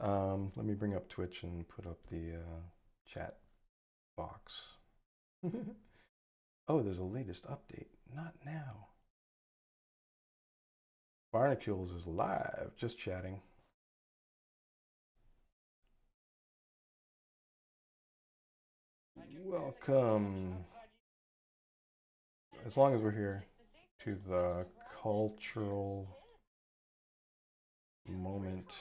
Let me bring up Twitch and put up the chat box. Oh, there's a latest update. Not now. Barnacules is live, just chatting. Welcome, as long as we're here, to the cultural moment.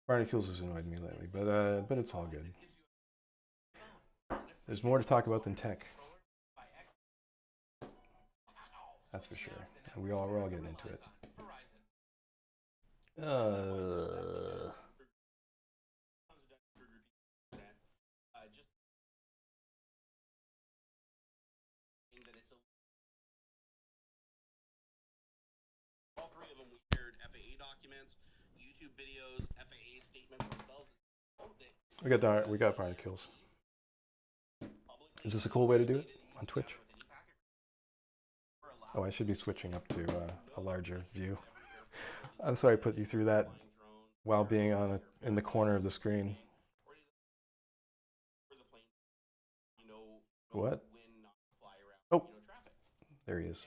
Barnacules has annoyed me lately, but it's all good. There's more to talk about than tech. That's for sure. And we're all getting into it. All three of them, we shared FAA documents, YouTube videos, FAA statements themselves. We got Barnacules. Is this a cool way to do it on Twitch? Oh, I should be switching up to a larger view. I'm sorry I put you through that while being in the corner of the screen. What? Oh, there he is.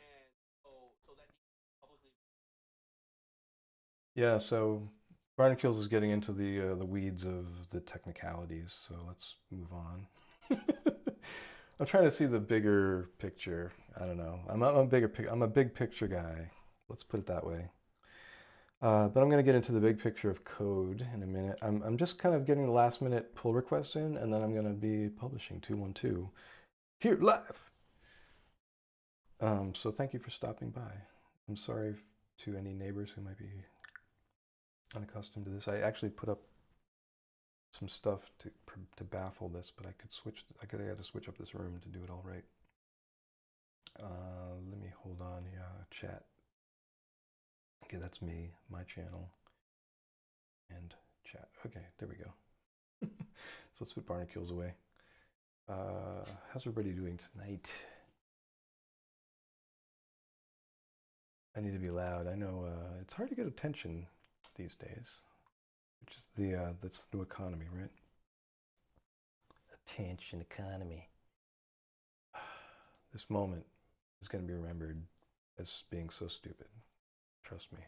Yeah, so Barnacules is getting into the weeds of the technicalities, so let's move on. I'm trying to see the bigger picture. I don't know. I'm a big picture guy. Let's put it that way. But I'm going to get into the big picture of code in a minute. I'm just kind of getting the last minute pull requests in, and then I'm going to be publishing 212 here live. So thank you for stopping by. I'm sorry to any neighbors who might be unaccustomed to this. I actually put up some stuff to baffle this, but I had to switch up this room to do it all right. Let me hold on. Yeah, chat. Okay, that's me, my channel, and chat. Okay, there we go. So let's put Barnacules away. How's everybody doing tonight? I need to be loud. I know it's hard to get attention these days, which is that's the new economy, right? Attention economy. This moment is going to be remembered as being so stupid. Trust me.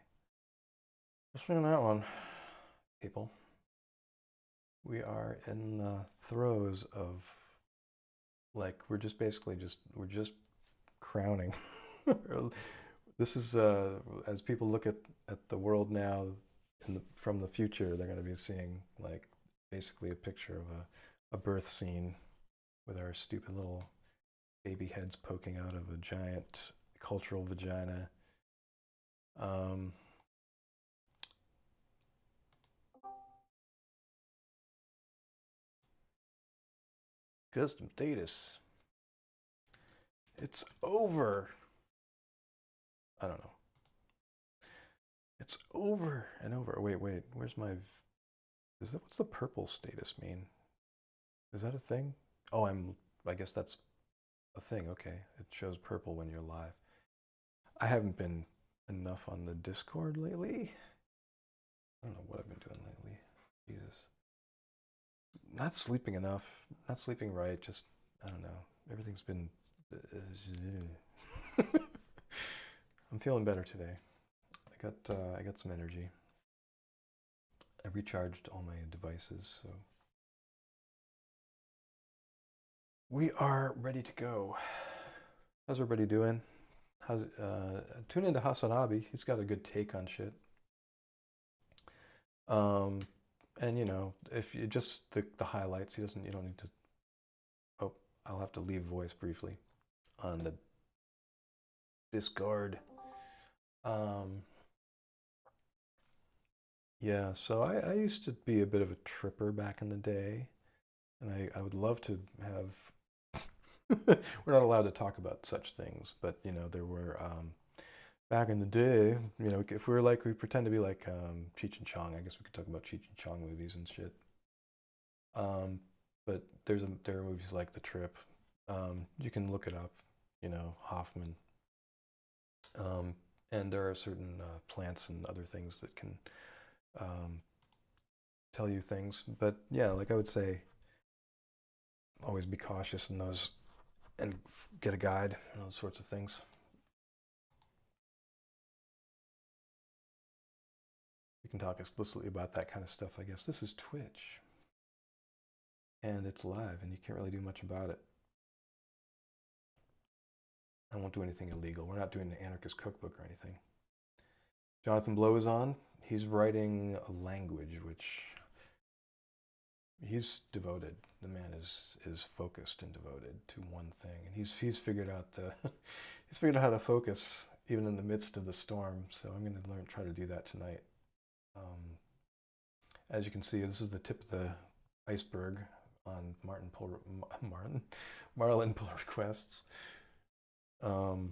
Trust me on that one, people. We are in the throes of, like, we're just crowning. This is as people look at the world now from the future, they're going to be seeing, like, basically a picture of a birth scene with our stupid little baby heads poking out of a giant cultural vagina. Custom status. It's over. I don't know. It's over and over. Wait, where's my... what's the purple status mean? Is that a thing? Oh, I guess that's a thing. Okay, it shows purple when you're live. I haven't been enough on the Discord lately. I don't know what I've been doing lately. Jesus. Not sleeping enough, not sleeping right, just, I don't know. Everything's been... I'm feeling better today. I got some energy. I recharged all my devices, so we are ready to go. How's everybody doing? Tune into Hasanabi. He's got a good take on shit. And you know, if you just the highlights, you don't need to. Oh, I'll have to leave voice briefly on the Discord. Yeah, so I used to be a bit of a tripper back in the day, and I would love to have. We're not allowed to talk about such things, but you know, there were back in the day, you know, if we pretend to be like Cheech and Chong, I guess we could talk about Cheech and Chong movies and shit. But there are movies like The Trip. You can look it up, you know, Hoffman. And there are certain plants and other things that can tell you things. But yeah, like I would say, always be cautious in those and get a guide and those sorts of things. We can talk explicitly about that kind of stuff, I guess. This is Twitch. And it's live, and you can't really do much about it. I won't do anything illegal. We're not doing the anarchist cookbook or anything. Jonathan Blow is on. He's writing a language which he's devoted. The man is focused and devoted to one thing, and he's figured out he's figured out how to focus even in the midst of the storm. So I'm going to try to do that tonight. As you can see, this is the tip of the iceberg on Marlin pull requests. How's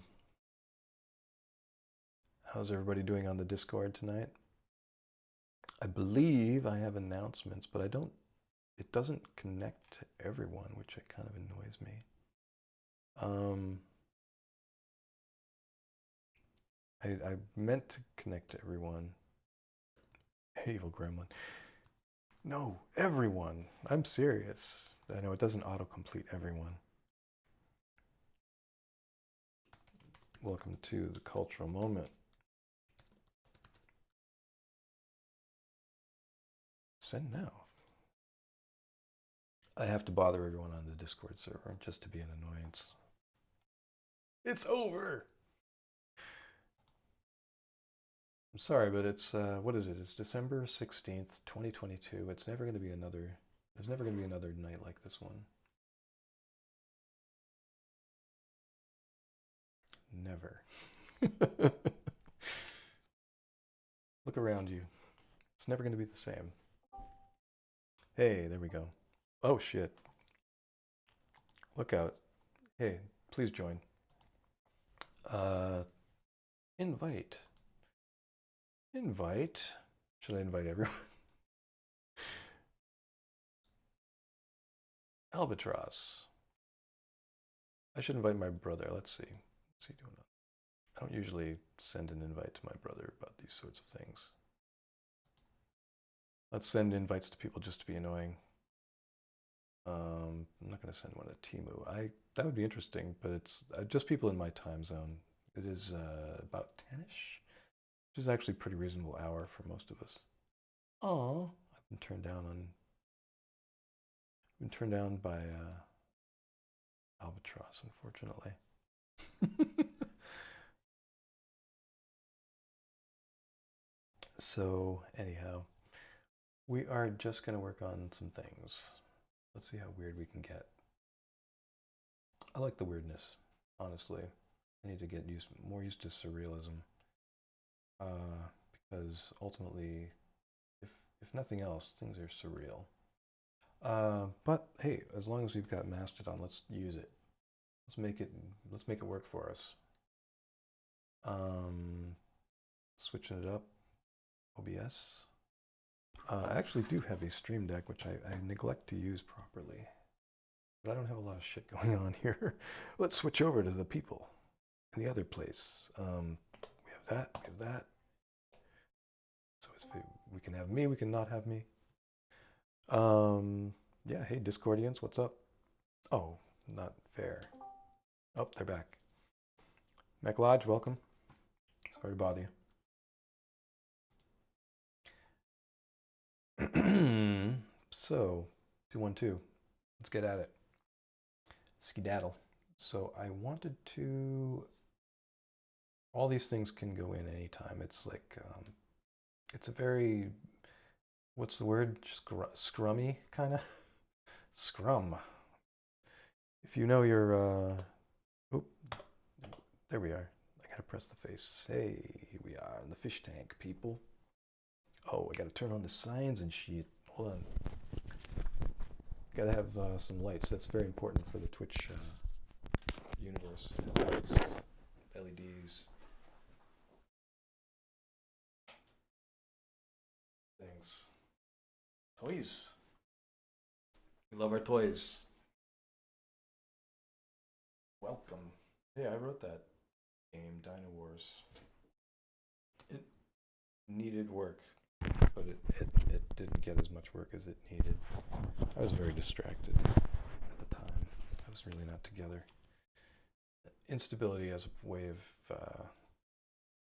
everybody doing on the Discord tonight? I believe I have announcements, but it doesn't connect to everyone, which kind of annoys me. I meant to connect to everyone. Evil gremlin. No, everyone. I'm serious. I know it doesn't autocomplete everyone. Welcome to the cultural moment. Send now. I have to bother everyone on the Discord server just to be an annoyance. It's over. I'm sorry, but it's what is it? It's December 16th, 2022. It's never going to be another. There's never going to be another night like this one. Never. Look around you. It's never going to be the same. Hey, there we go. Oh shit. Look out. Hey, please join. Invite. Invite. Should I invite everyone? Albatross. I should invite my brother. Let's see. What's he doing? I don't usually send an invite to my brother about these sorts of things. Let's send invites to people just to be annoying. I'm not going to send one to Timu. That would be interesting, but it's just people in my time zone. It is about 10ish, which is actually a pretty reasonable hour for most of us. Oh, I've been turned down by Albatross, unfortunately. So anyhow, we are just going to work on some things. Let's see how weird we can get. I like the weirdness, honestly. I need to get more used to surrealism. Because ultimately, if nothing else, things are surreal. But hey, as long as we've got Mastodon, let's use it. Let's make it work for us. Switching it up. OBS. I actually do have a Stream Deck, which I neglect to use properly. But I don't have a lot of shit going on here. Let's switch over to the people in the other place. We have that, we have that. So we can have me, we can not have me. Yeah, hey Discordians, what's up? Oh, not fair. Oh, they're back. Mac Lodge, welcome. Sorry to bother you. So, 212. Let's get at it. Skedaddle. So I wanted to. All these things can go in anytime. It's like, it's a very, what's the word? Scrummy kind of? Scrum. If you know your, oop, there we are. I gotta press the face. Hey, here we are in the fish tank, people. Oh, I gotta turn on the signs and shit. Hold on. Gotta have some lights. That's very important for the Twitch universe. Lights, LEDs, things. Toys. We love our toys. Welcome. Yeah, I wrote that game, Dino Wars. needed work, but it didn't get as much work as it needed. I was very distracted at the time. I was really not together. Instability as a way of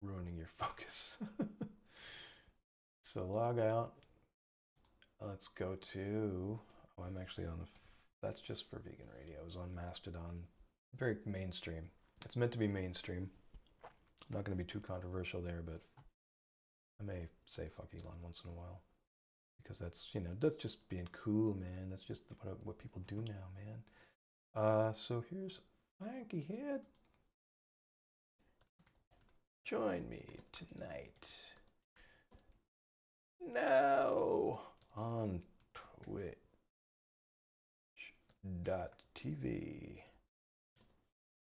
ruining your focus. So log out. Let's go to, oh, I'm actually on that's just for vegan radio. I was on Mastodon, very mainstream. It's meant to be mainstream. I'm not going to be too controversial there, but I may say fuck Elon once in a while. Because that's, you know, that's just being cool, man. That's just what people do now, man. So here's Funky Head. Join me tonight. Now on Twitch.tv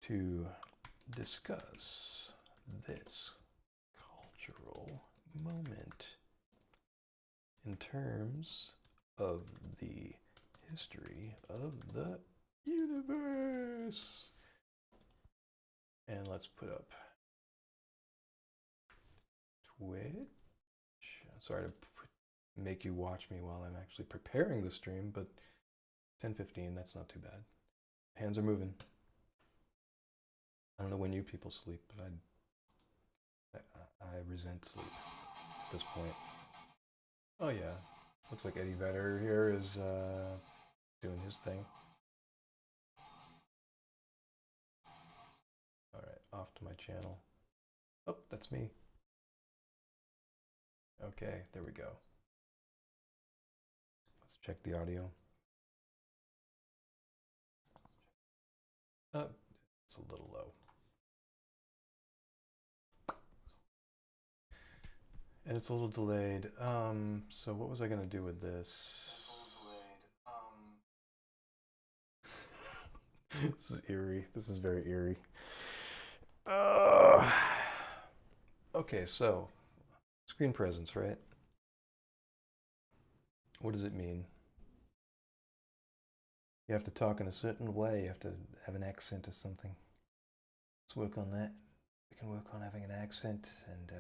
to discuss this cultural moment in terms of the history of the universe. And let's put up Twitch. Sorry to make you watch me while I'm actually preparing the stream, but 10:15, that's not too bad. Hands are moving. I don't know when you people sleep, but I resent sleep at this point. Oh yeah, looks like Eddie Vedder here is doing his thing. All right, off to my channel. Oh, that's me. Okay, there we go. Let's check the audio. It's a little low. And it's a little delayed. So what was I gonna do with this? This is eerie. This is very eerie. Okay, so screen presence, right? What does it mean? You have to talk in a certain way. You have to have an accent or something. Let's work on that. We can work on having an accent and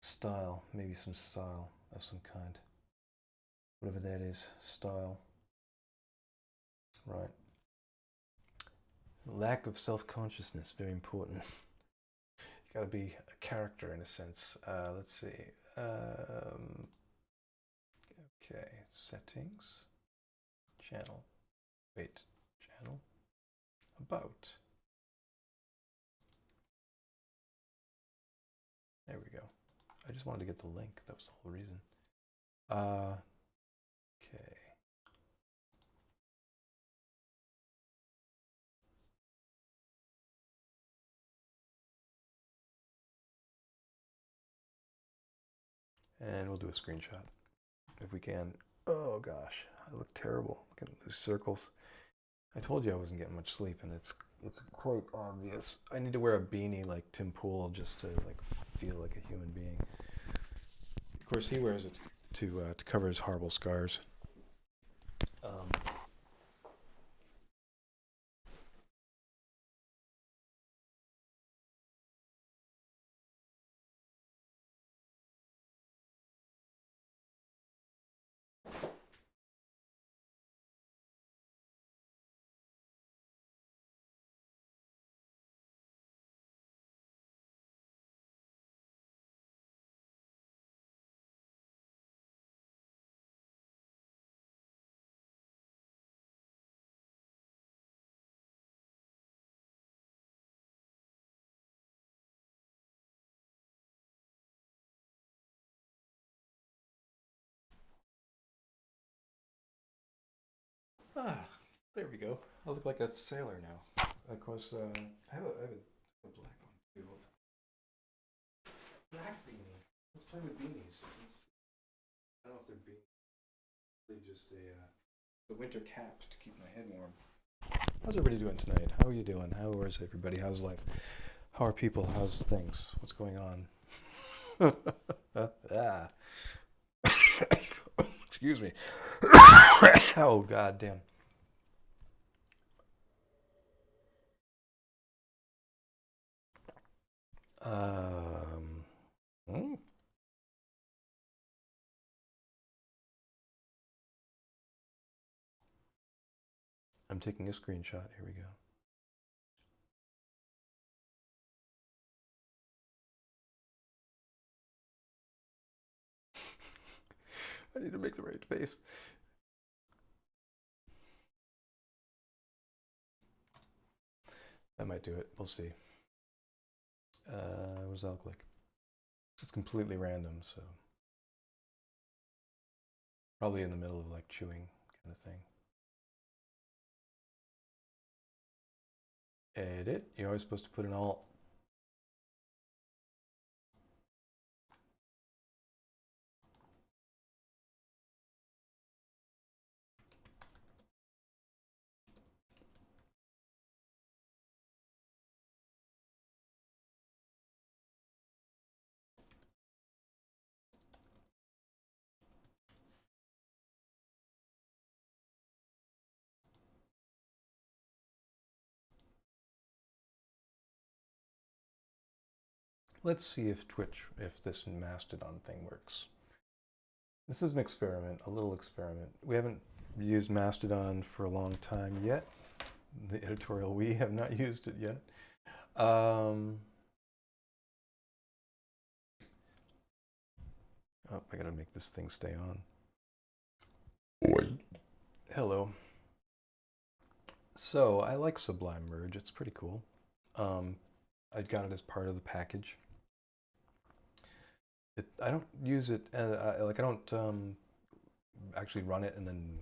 style, maybe some style of some kind. Whatever that is, style. Right. Lack of self-consciousness, very important. You gotta be a character in a sense. Let's see. Okay, settings, channel, wait, channel, about. There we go. I just wanted to get the link. That was the whole reason. Okay. And we'll do a screenshot if we can. Oh gosh, I look terrible. Look at these circles. I told you I wasn't getting much sleep, and it's quite obvious. I need to wear a beanie like Tim Pool just to like feel like a human being. Of course, he wears it to cover his horrible scars. Ah, there we go. I look like a sailor now. Of course, I have a black one too. Black beanie. Let's play with beanies. I don't know if they're beanies. They're just a winter cap to keep my head warm. How's everybody doing tonight? How are you doing? How is everybody? How's life? How are people? How's things? What's going on? Ah. Excuse me. Oh, god damn. I'm taking a screenshot. Here we go. I need to make the right face. That might do it. We'll see. What does that look like? It's completely random, so probably in the middle of like chewing kind of thing. Edit. You're always supposed to put an alt. Let's see if if this Mastodon thing works. This is an experiment, a little experiment. We haven't used Mastodon for a long time yet. The editorial, we have not used it yet. Oh, I gotta make this thing stay on. Hello. So I like Sublime Merge. It's pretty cool. I got it as part of the package. I don't use it. I don't actually run it and then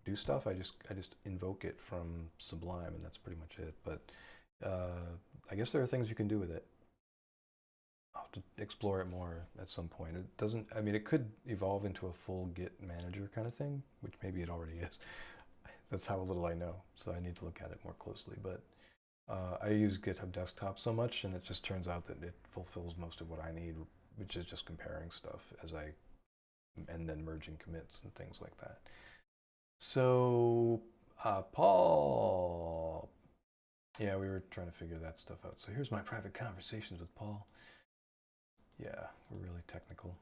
do stuff. I just invoke it from Sublime, and that's pretty much it. But I guess there are things you can do with it. I'll have to explore it more at some point. It doesn't. I mean, it could evolve into a full Git manager kind of thing, which maybe it already is. That's how little I know, so I need to look at it more closely. But I use GitHub Desktop so much, and it just turns out that it fulfills most of what I need, which is just comparing stuff and then merging commits and things like that. So, Paul, yeah, we were trying to figure that stuff out. So here's my private conversations with Paul. Yeah, we're really technical.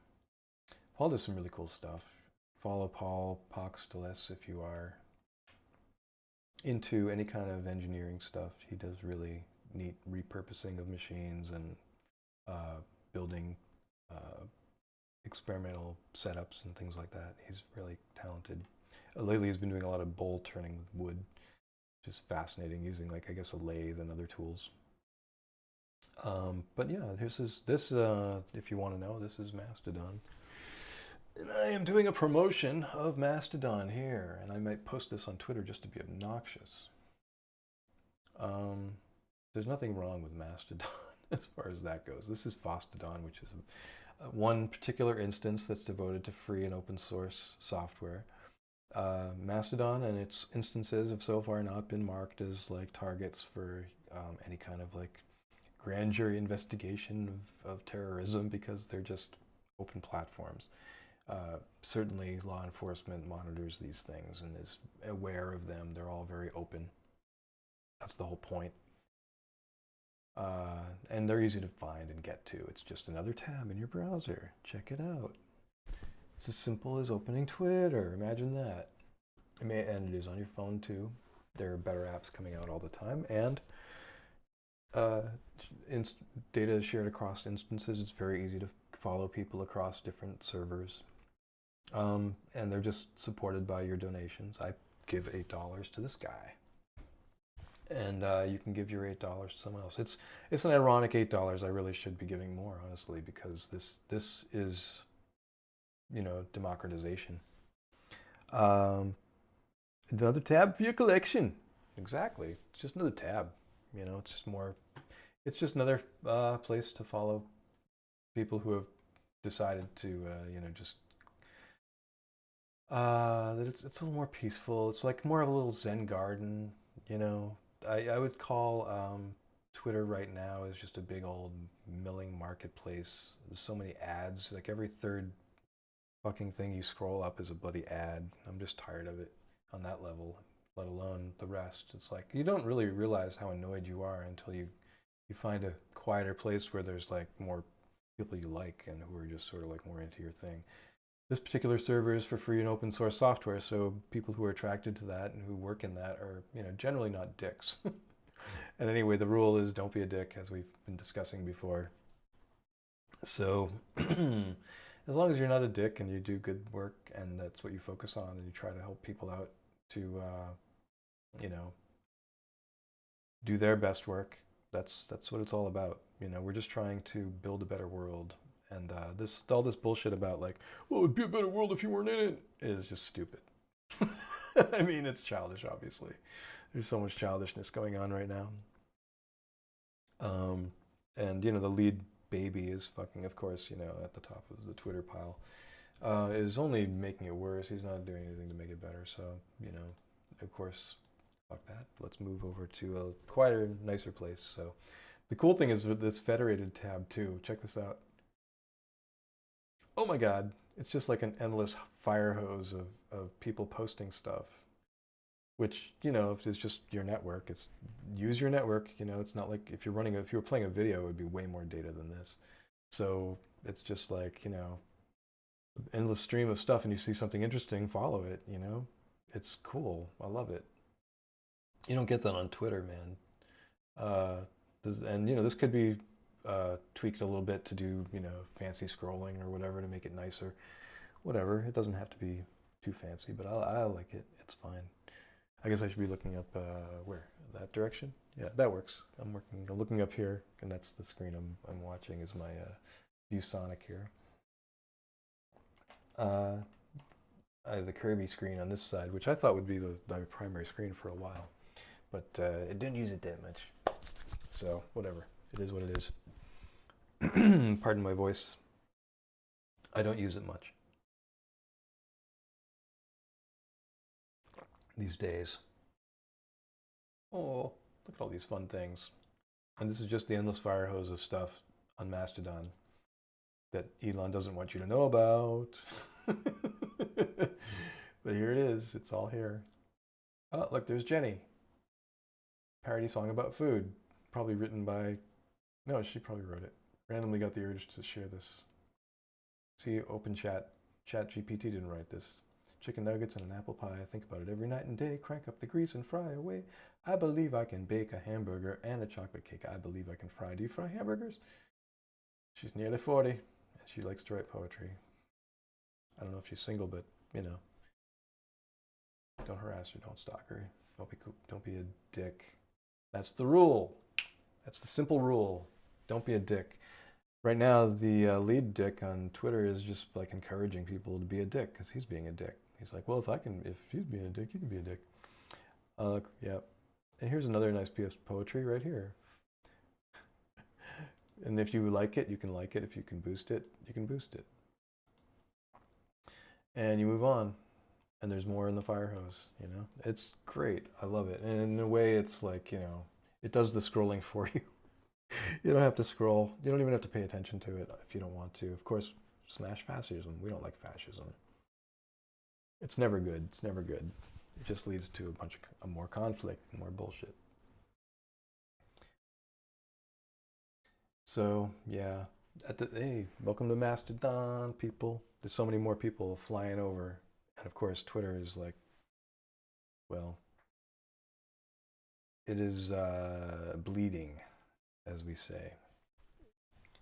Paul does some really cool stuff. Follow Paul Poxteles if you are into any kind of engineering stuff. He does really neat repurposing of machines and building experimental setups and things like that. He's really talented. Lately he's been doing a lot of bowl turning with wood, which is fascinating, using like, I guess, a lathe and other tools. But yeah, this, if you want to know, this is Mastodon. And I am doing a promotion of Mastodon here, and I might post this on Twitter just to be obnoxious. There's nothing wrong with Mastodon as far as that goes. This is Fosstodon, which is one particular instance that's devoted to free and open source software. Mastodon and its instances have so far not been marked as like targets for any kind of like grand jury investigation of terrorism, because they're just open platforms. Certainly law enforcement monitors these things and is aware of them. They're all very open. That's the whole point. And they're easy to find and get to. It's just another tab in your browser. Check it out. It's as simple as opening Twitter. Imagine that. And it is on your phone too. There are better apps coming out all the time. And data is shared across instances. It's very easy to follow people across different servers. And they're just supported by your donations. I give $8 to this guy. And you can give your $8 to someone else. It's an ironic $8. I really should be giving more, honestly, because this is, you know, democratization. Another tab for your collection. Exactly. It's just another tab. You know, it's just more. It's just another place to follow people who have decided to, you know, just that it's a little more peaceful. It's like more of a little Zen garden, you know. I would call Twitter right now is just a big old milling marketplace. There's so many ads. Like every third fucking thing you scroll up is a bloody ad. I'm just tired of it on that level, let alone the rest. It's like you don't really realize how annoyed you are until you find a quieter place where there's like more people you like and who are just sort of like more into your thing. this particular server is for free and open source software, so people who are attracted to that and who work in that are, generally not dicks. And anyway, the rule is don't be a dick, as we've been discussing before. So as long as you're not a dick and you do good work and that's what you focus on and you try to help people out to, do their best work, that's what it's all about. We're just trying to build a better world. And all this bullshit about like, well, it'd be a better world if you weren't in it, is just stupid. I mean, it's childish, obviously. There's so much childishness going on right now. And the lead baby is fucking, of course, at the top of the Twitter pile, is only making it worse. He's not doing anything to make it better. So, of course, fuck that. Let's move over to a quieter, nicer place. So the cool thing is with this federated tab too. Check this out. Oh my God. It's just like an endless fire hose of people posting stuff, which, if it's just your network, it's use your network. It's not like if you were playing a video, it would be way more data than this. So it's just like, endless stream of stuff, and you see something interesting, follow it, It's cool. I love it. You don't get that on Twitter, man. And this could be tweaked a little bit to do, fancy scrolling or whatever to make it nicer. Whatever. It doesn't have to be too fancy, but I like it. It's fine. I guess I should be looking up where? That direction? Yeah, that works. I'm looking up here, and that's the screen I'm watching is my ViewSonic here. The Kirby screen on this side, which I thought would be my primary screen for a while, but it didn't use it that much. So whatever, it is what it is. Pardon my voice. I don't use it much these days. Oh, look at all these fun things. And this is just the endless fire hose of stuff on Mastodon that Elon doesn't want you to know about. But here it is. It's all here. Oh, look, there's Jenny. Parody song about food. Probably written by... No, she probably wrote it. Randomly got the urge to share this. See, open chat. ChatGPT didn't write this. Chicken nuggets and an apple pie. I think about it every night and day. Crank up the grease and fry away. I believe I can bake a hamburger and a chocolate cake. I believe I can fry. Do you fry hamburgers? She's nearly 40, and she likes to write poetry. I don't know if she's single, but, don't harass her, don't stalk her. Don't be a dick. That's the rule. That's the simple rule. Don't be a dick. Right now, the lead dick on Twitter is just like encouraging people to be a dick because he's being a dick. He's like, well, if she's being a dick, you can be a dick. Yeah. And here's another nice piece of poetry right here. And if you like it, you can like it. If you can boost it, you can boost it. And you move on. And there's more in the fire hose, It's great. I love it. And in a way, it's like, it does the scrolling for you. You don't have to scroll. You don't even have to pay attention to it if you don't want to. Of course, smash fascism. We don't like fascism. It's never good. It's never good. It just leads to a bunch of more conflict, more bullshit. So, yeah. Hey, welcome to Mastodon, people. There's so many more people flying over. And of course, Twitter is like, well, it is bleeding, as we say,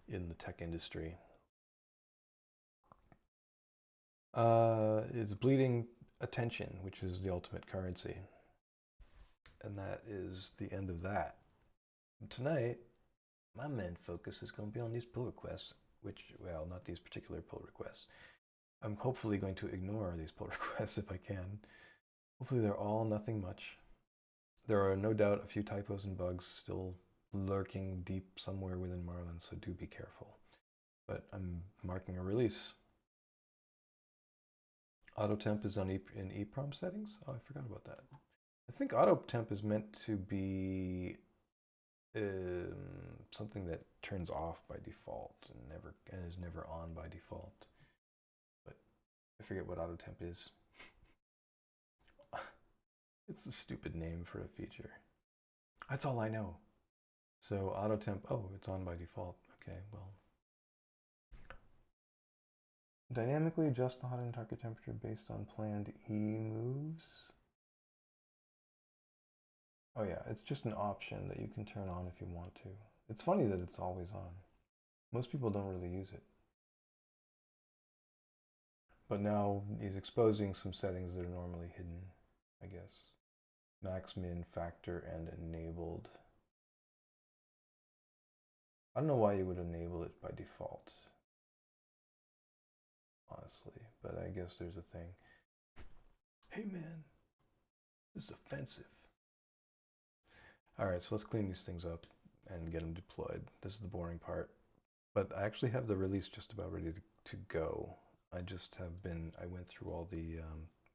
in the tech industry. It's bleeding attention, which is the ultimate currency. And that is the end of that. And tonight, my main focus is going to be on these pull requests, which, well, not these particular pull requests. I'm hopefully going to ignore these pull requests if I can. Hopefully they're all nothing much. There are no doubt a few typos and bugs still lurking deep somewhere within Marlin, so do be careful. But I'm marking a release. Auto temp is in EEPROM settings? Oh, I forgot about that. I think auto temp is meant to be something that turns off by default and is never on by default. But I forget what auto temp is. It's a stupid name for a feature. That's all I know. So auto temp, oh, it's on by default. Okay, well. Dynamically adjust the hot and target temperature based on planned E moves. Oh yeah, it's just an option that you can turn on if you want to. It's funny that it's always on. Most people don't really use it. But now he's exposing some settings that are normally hidden, I guess. Max, min, factor, and enabled. I don't know why you would enable it by default, honestly, but I guess there's a thing. Hey man, this is offensive. All right, so let's clean these things up and get them deployed. This is the boring part, but I actually have the release just about ready to go. I went through all the,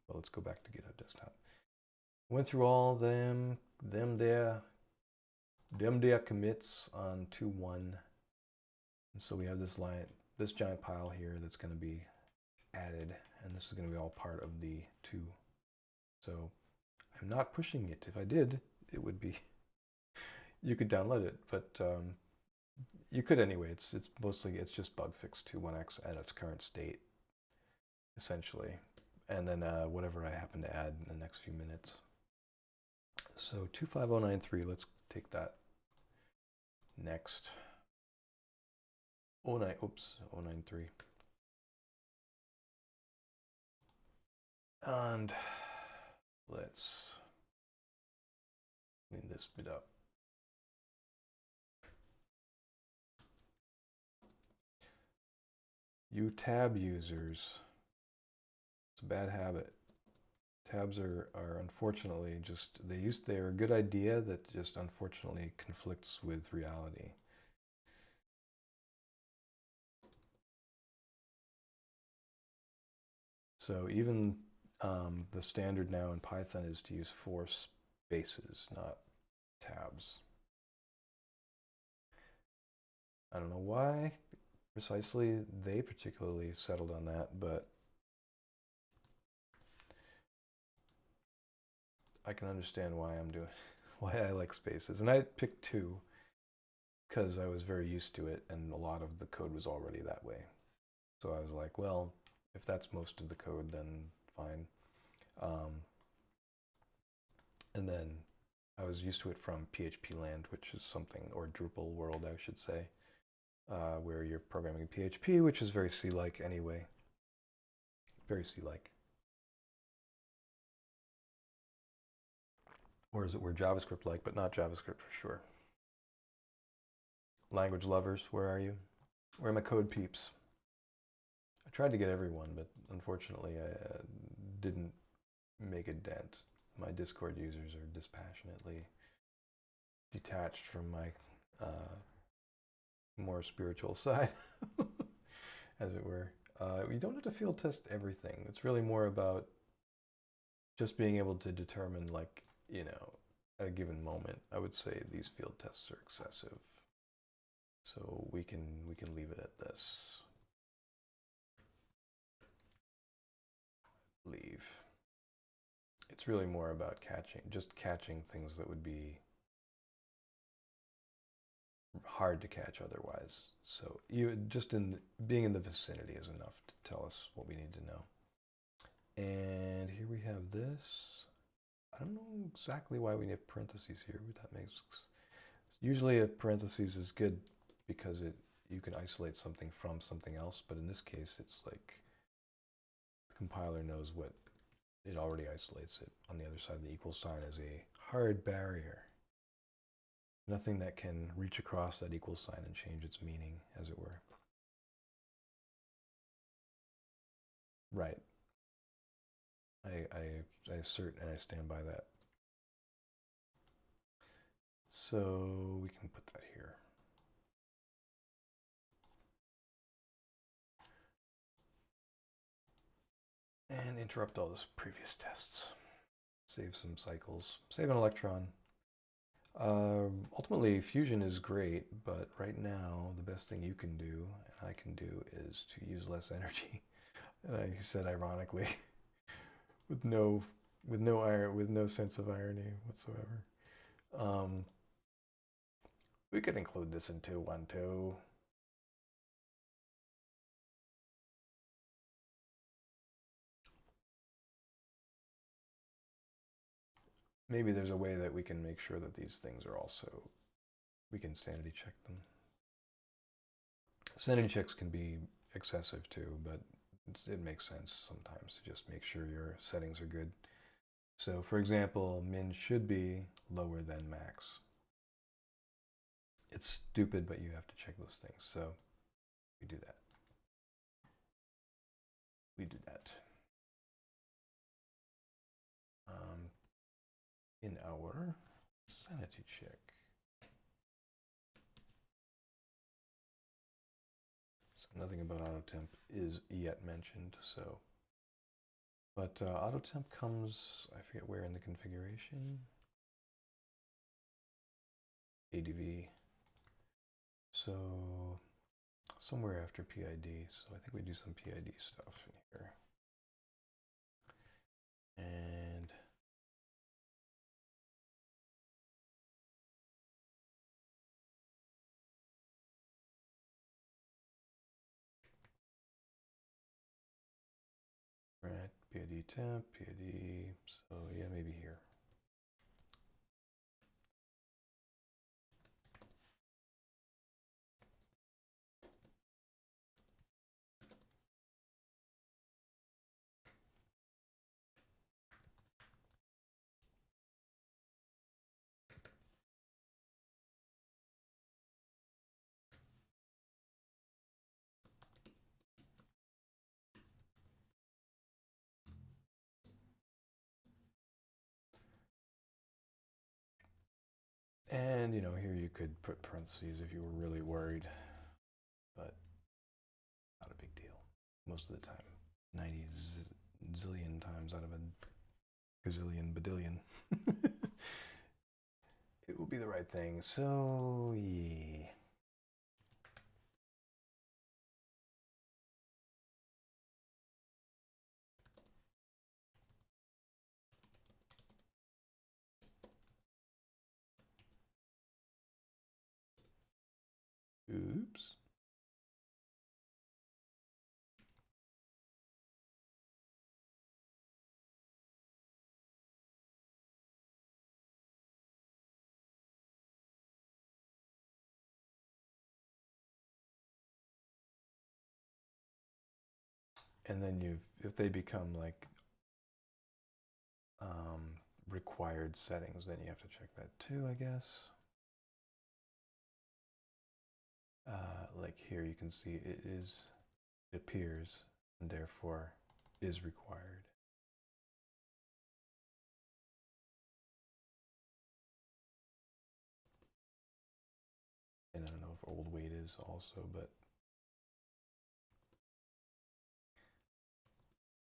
well, let's go back to GitHub Desktop. Went through all them there commits on 2.1. And so we have this giant pile here that's going to be added, and this is going to be all part of the 2. So I'm not pushing it. If I did, it would be, you could download it, but you could anyway. It's just bug fix 2.1x at its current state, essentially. And then whatever I happen to add in the next few minutes. So 25093, let's take that next. 093. And let's clean this bit up. You tab users, it's a bad habit. Tabs are unfortunately just, they're a good idea that just unfortunately conflicts with reality. So even the standard now in Python is to use 4 spaces, not tabs. I don't know why precisely they particularly settled on that, but I can understand why why I like spaces. And I picked 2 because I was very used to it, and a lot of the code was already that way. So I was like, well, if that's most of the code, then fine. And then I was used to it from PHP land, which is something, or Drupal world, I should say, where you're programming PHP, which is very C-like anyway. Very C-like. Or is it we're JavaScript-like, but not JavaScript for sure. Language lovers, where are you? Where are my code peeps? I tried to get everyone, but unfortunately I didn't make a dent. My Discord users are dispassionately detached from my more spiritual side, as it were. You don't have to field test everything. It's really more about just being able to determine, like, you know, at a given moment, I would say these field tests are excessive. So we can leave it at this. Leave. It's really more about catching things that would be hard to catch otherwise. So just being in the vicinity is enough to tell us what we need to know. And here we have this. I don't know exactly why we need parentheses here, but that makes, usually a parentheses is good because you can isolate something from something else, but in this case it's like the compiler knows what it already isolates it. On the other side of the equal sign is a hard barrier. Nothing that can reach across that equal sign and change its meaning, as it were. Right. I assert and I stand by that. So we can put that here. And interrupt all those previous tests. Save some cycles. Save an electron. Ultimately, fusion is great, but right now the best thing you can do, and I can do, is to use less energy. And I said ironically, with no sense of irony whatsoever. We could include this in 2.1 too. maybe there's a way that we can make sure that these things are also, we can sanity check them. Sanity checks can be excessive too, but it makes sense sometimes to just make sure your settings are good. So for example, min should be lower than max. It's stupid, but you have to check those things. So we do that. We do that. In our sanity check. So nothing about auto temp is yet mentioned, so. But auto temp comes, I forget where in the configuration. ADV. So somewhere after PID. So I think we do some PID stuff in here. And right, PID temp, PID, so yeah, maybe here. And, you know, here you could put parentheses if you were really worried, but not a big deal most of the time. 90 zillion times out of a gazillion badillion. It will be the right thing. So, yeah. Oops. And then if they become like required settings, then you have to check that too, I guess. Like here you can see it appears and therefore is required. And I don't know if old weight is also, but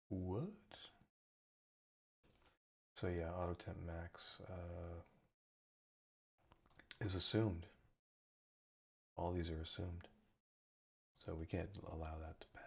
what? So yeah, auto temp max is assumed. All these are assumed. So we can't allow that to pass.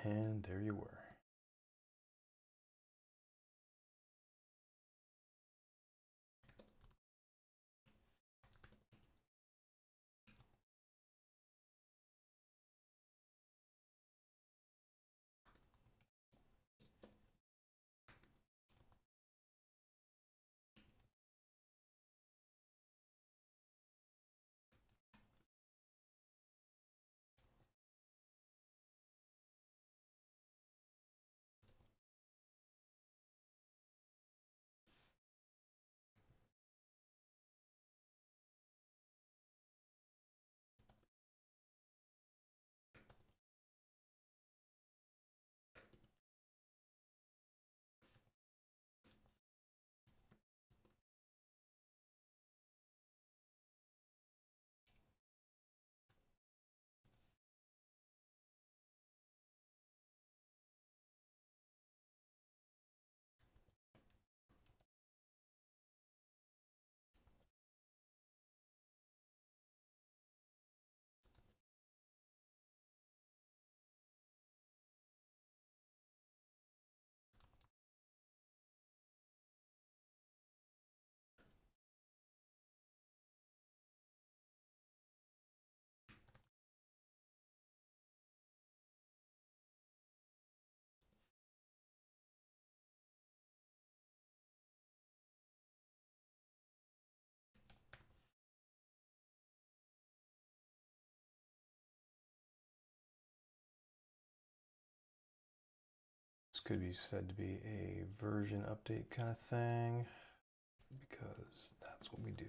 And there you were. This could be said to be a version update kind of thing, because that's what we do.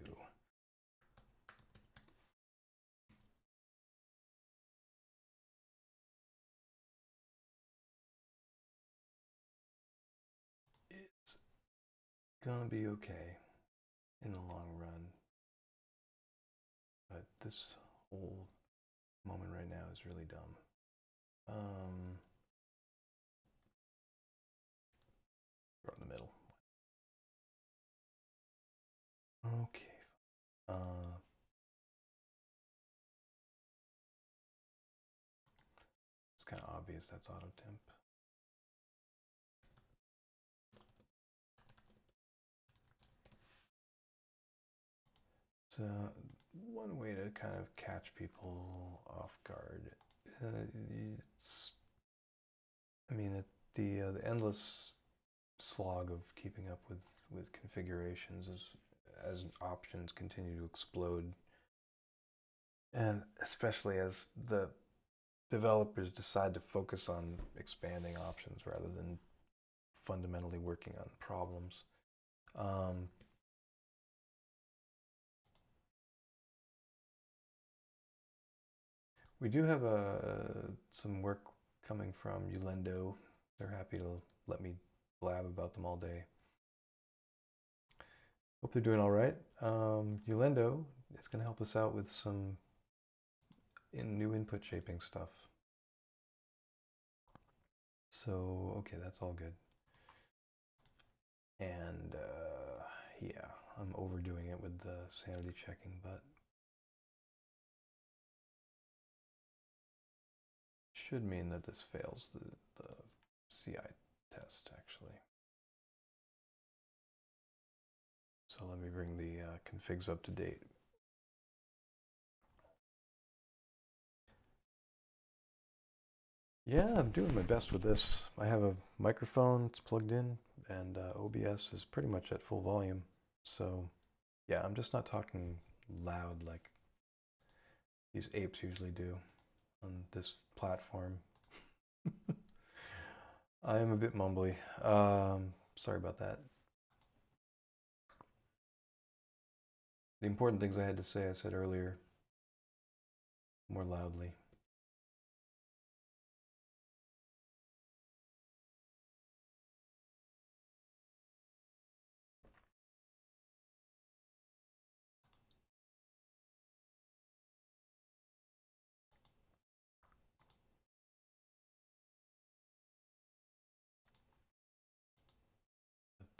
It's gonna be okay in the long run, but this whole moment right now is really dumb. Throw in the middle. Okay. It's kind of obvious that's auto temp. So one way to kind of catch people off guard, the endless slog of keeping up with configurations as options continue to explode, and especially as the developers decide to focus on expanding options rather than fundamentally working on problems. We do have some work coming from Ulendo. They're happy to let me blab about them all day. Hope they're doing all right. Ulendo is going to help us out with some new input shaping stuff. So, okay, that's all good. And yeah, I'm overdoing it with the sanity checking, but should mean that this fails the CI test, actually. So let me bring the configs up to date. Yeah, I'm doing my best with this. I have a microphone, it's plugged in, and OBS is pretty much at full volume. So yeah, I'm just not talking loud like these apes usually do on this platform. I am a bit mumbly. Sorry about that. The important things I had to say, I said earlier, more loudly.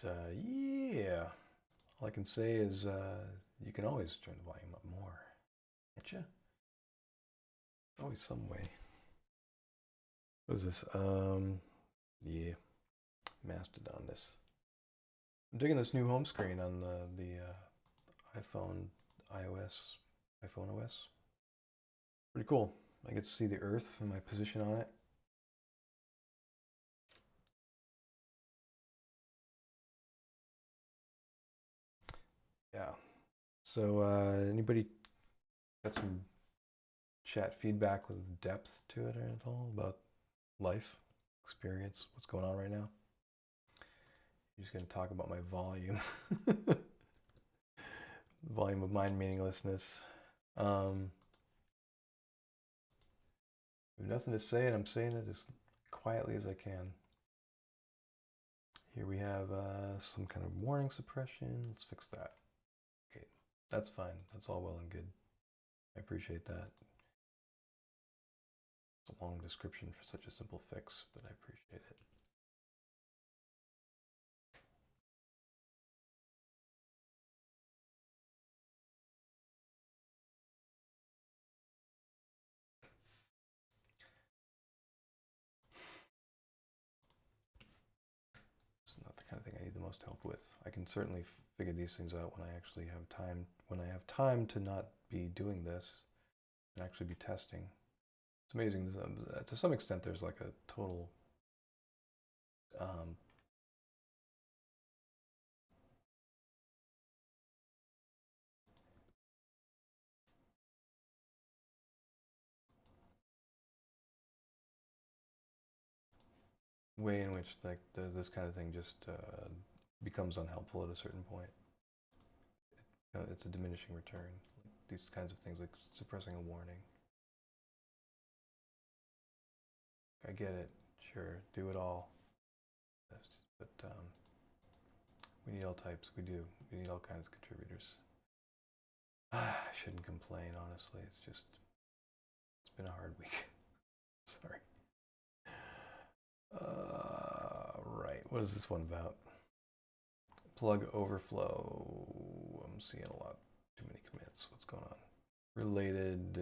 But yeah, all I can say is you can always turn the volume up more, can't you? There's always some way. What is this? Yeah, Mastodon this. I'm digging this new home screen on the iPhone OS. Pretty cool. I get to see the Earth and my position on it. Yeah. So anybody got some chat feedback with depth to it at all about life, experience, what's going on right now? I'm just going to talk about my volume. Volume of mind meaninglessness. I have nothing to say, and I'm saying it as quietly as I can. Here we have some kind of warning suppression. Let's fix that. Okay, that's fine. That's all well and good. I appreciate that. It's a long description for such a simple fix, but I appreciate it. It's not the kind of thing I need the most help with. I can certainly figure these things out when I actually have time, when I have time to not be doing this and actually be testing. It's amazing. To some extent, there's like a total way in which like this kind of thing just becomes unhelpful at a certain point. It's a diminishing return. These kinds of things, like suppressing a warning. I get it, sure, do it all. Yes, but we need all types. We do. We need all kinds of contributors. I shouldn't complain, honestly. It's been a hard week. Sorry. Right. What is this one about? Plug overflow. I'm seeing a lot. Too many commits. What's going on? Related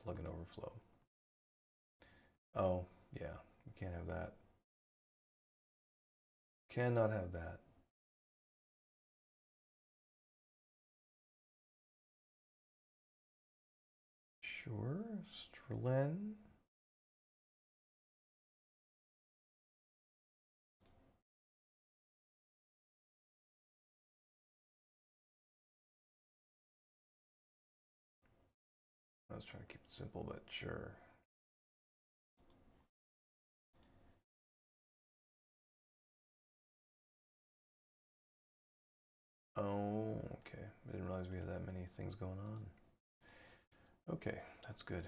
plug and overflow. Oh, yeah. We can't have that. Cannot have that. Sure. Strlen. I was trying to keep it simple, but sure. Oh, okay. I didn't realize we had that many things going on. Okay, that's good.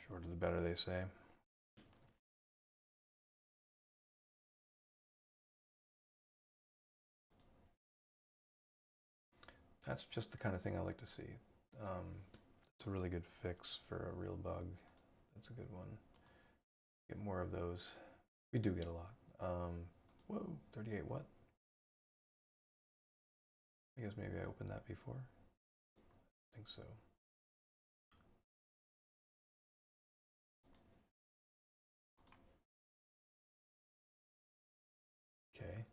Shorter the better, they say. That's just the kind of thing I like to see. It's a really good fix for a real bug. That's a good one. Get more of those. We do get a lot. Whoa, 38 what? I guess maybe I opened that before. I think so. Okay.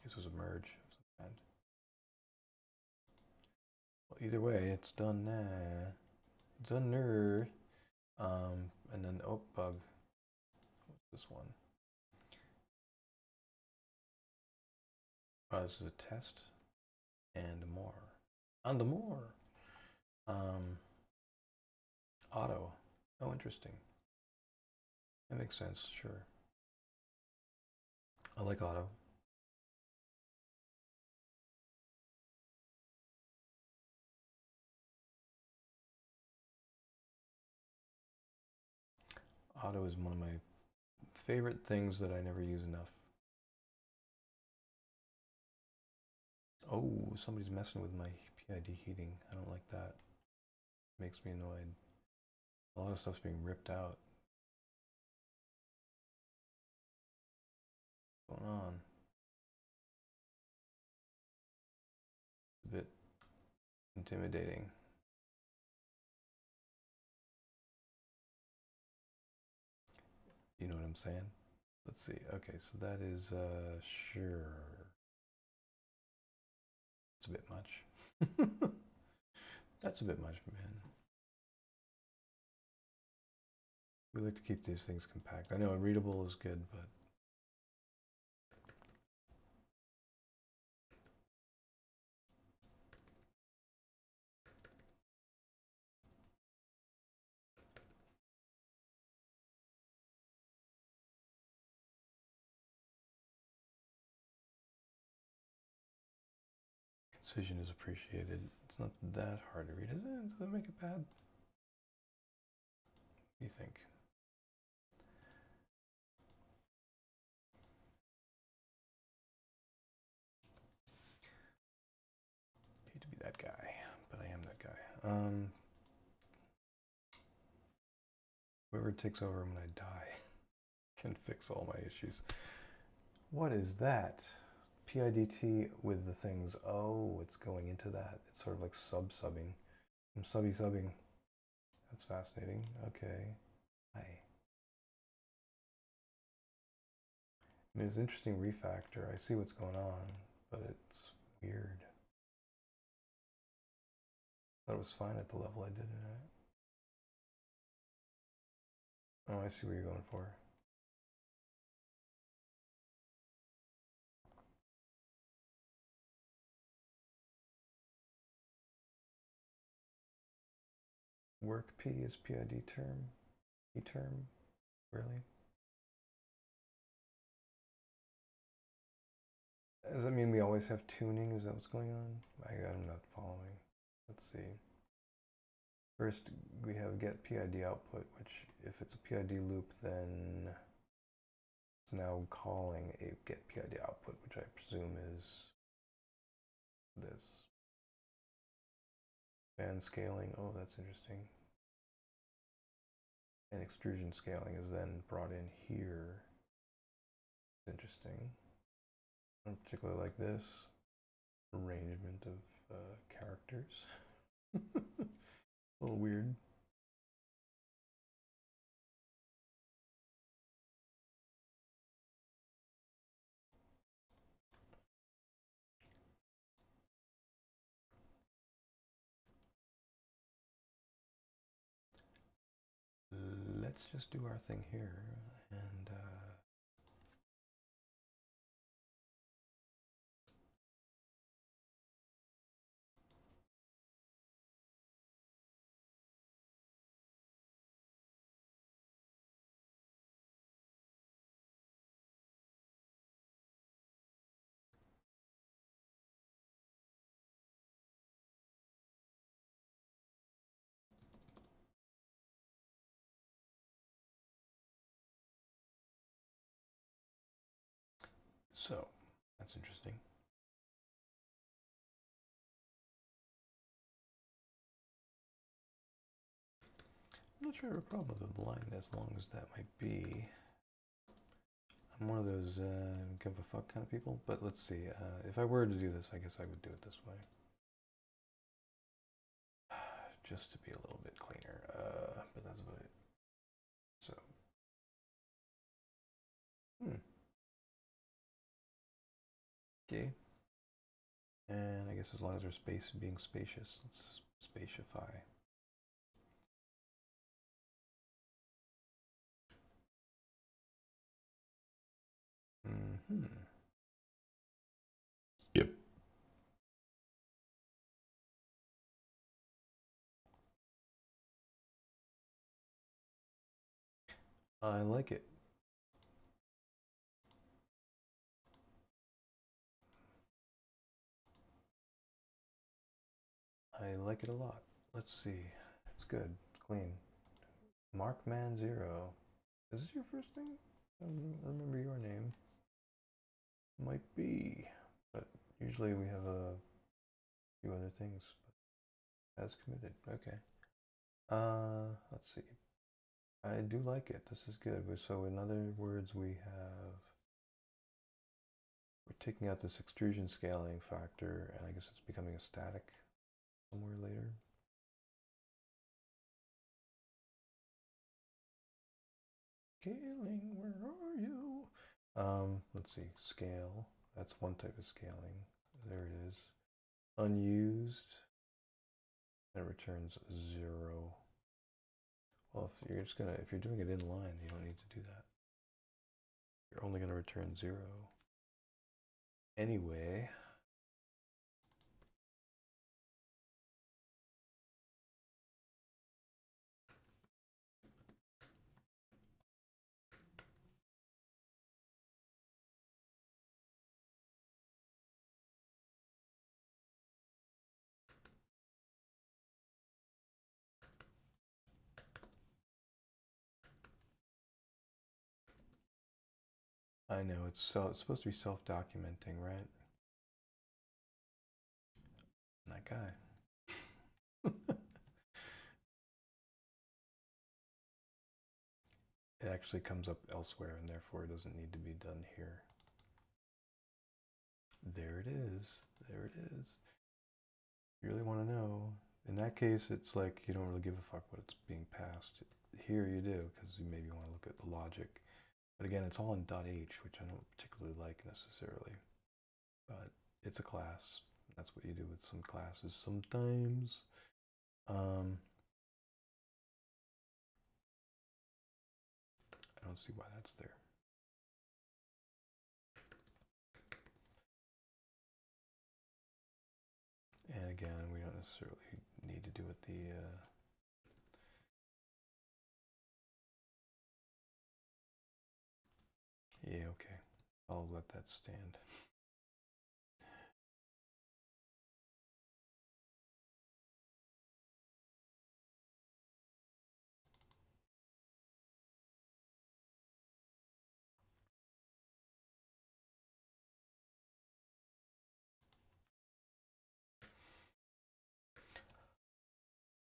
This was a merge of some kind. Well, either way, it's done now. Done. And then oh, bug. What's this one? Oh, this is a test. And more. And more. Auto. Oh, interesting. That makes sense, sure. I like auto. Auto is one of my favorite things that I never use enough. Oh, somebody's messing with my PID heating. I don't like that. It makes me annoyed. A lot of stuff's being ripped out. What's going on? It's a bit intimidating. You know what I'm saying? Let's see. Okay, so that is, sure. It's a bit much. That's a bit much, man. We like to keep these things compact. I know readable is good, but concision is appreciated. It's not that hard to read, is it? Does it make it bad? What do you think? I hate to be that guy, but I am that guy. Whoever takes over when I die can fix all my issues. What is that? PIDT with the things. Oh, it's going into that. It's sort of like sub-subbing. I'm subbing. That's fascinating. Okay. Hi. I mean, it's an interesting refactor. I see what's going on, but it's weird. Thought it was fine at the level I did it at. Oh, I see what you're going for. Work P is PID term? E term? Really? Does that mean we always have tuning? Is that what's going on? I'm not following. Let's see. First, we have get PID output, which if it's a PID loop, then it's now calling a get PID output, which I presume is this. Band scaling, oh, that's interesting. And extrusion scaling is then brought in here. Interesting. I don't particularly like this arrangement of characters. A little weird. Let's just do our thing here and so that's interesting. I'm not sure I have a problem with the line as long as that might be. I'm one of those give a fuck kind of people, but let's see. If I were to do this, I guess I would do it this way. Just to be a little bit cleaner, but that's about it. So, okay. And I guess as long as our space is being spacious, let's spacify. Yep. I like it. I like it a lot. Let's see. It's good. It's clean. Markman0. Is this your first thing? I don't remember your name. Might be, but usually we have a few other things. But as committed. Okay. Let's see. I do like it. This is good. So in other words, we're taking out this extrusion scaling factor, and I guess it's becoming a static somewhere later. Scaling, where are you? Let's see, scale. That's one type of scaling. There it is. Unused. And it returns 0. Well, if you're doing it in line, you don't need to do that. You're only gonna return 0. Anyway. I know, it's supposed to be self-documenting, right? That guy. It actually comes up elsewhere, and therefore it doesn't need to be done here. There it is. There it is. If you really want to know, in that case, it's like you don't really give a fuck what it's being passed. Here you do, because you maybe want to look at the logic. But again, it's all in .h, which I don't particularly like necessarily. But it's a class. That's what you do with some classes sometimes. I don't see why that's there. And again, we don't necessarily need to do it the yeah, okay. I'll let that stand.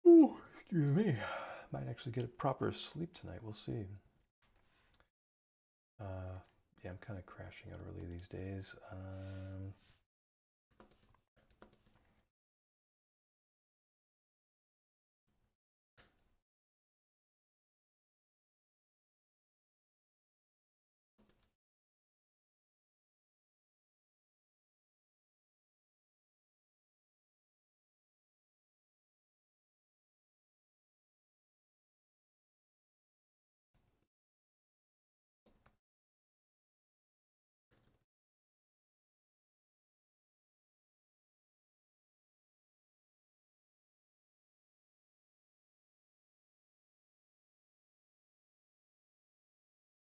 Ooh, excuse me. Might actually get a proper sleep tonight. We'll see. Yeah, I'm kind of crashing out early these days.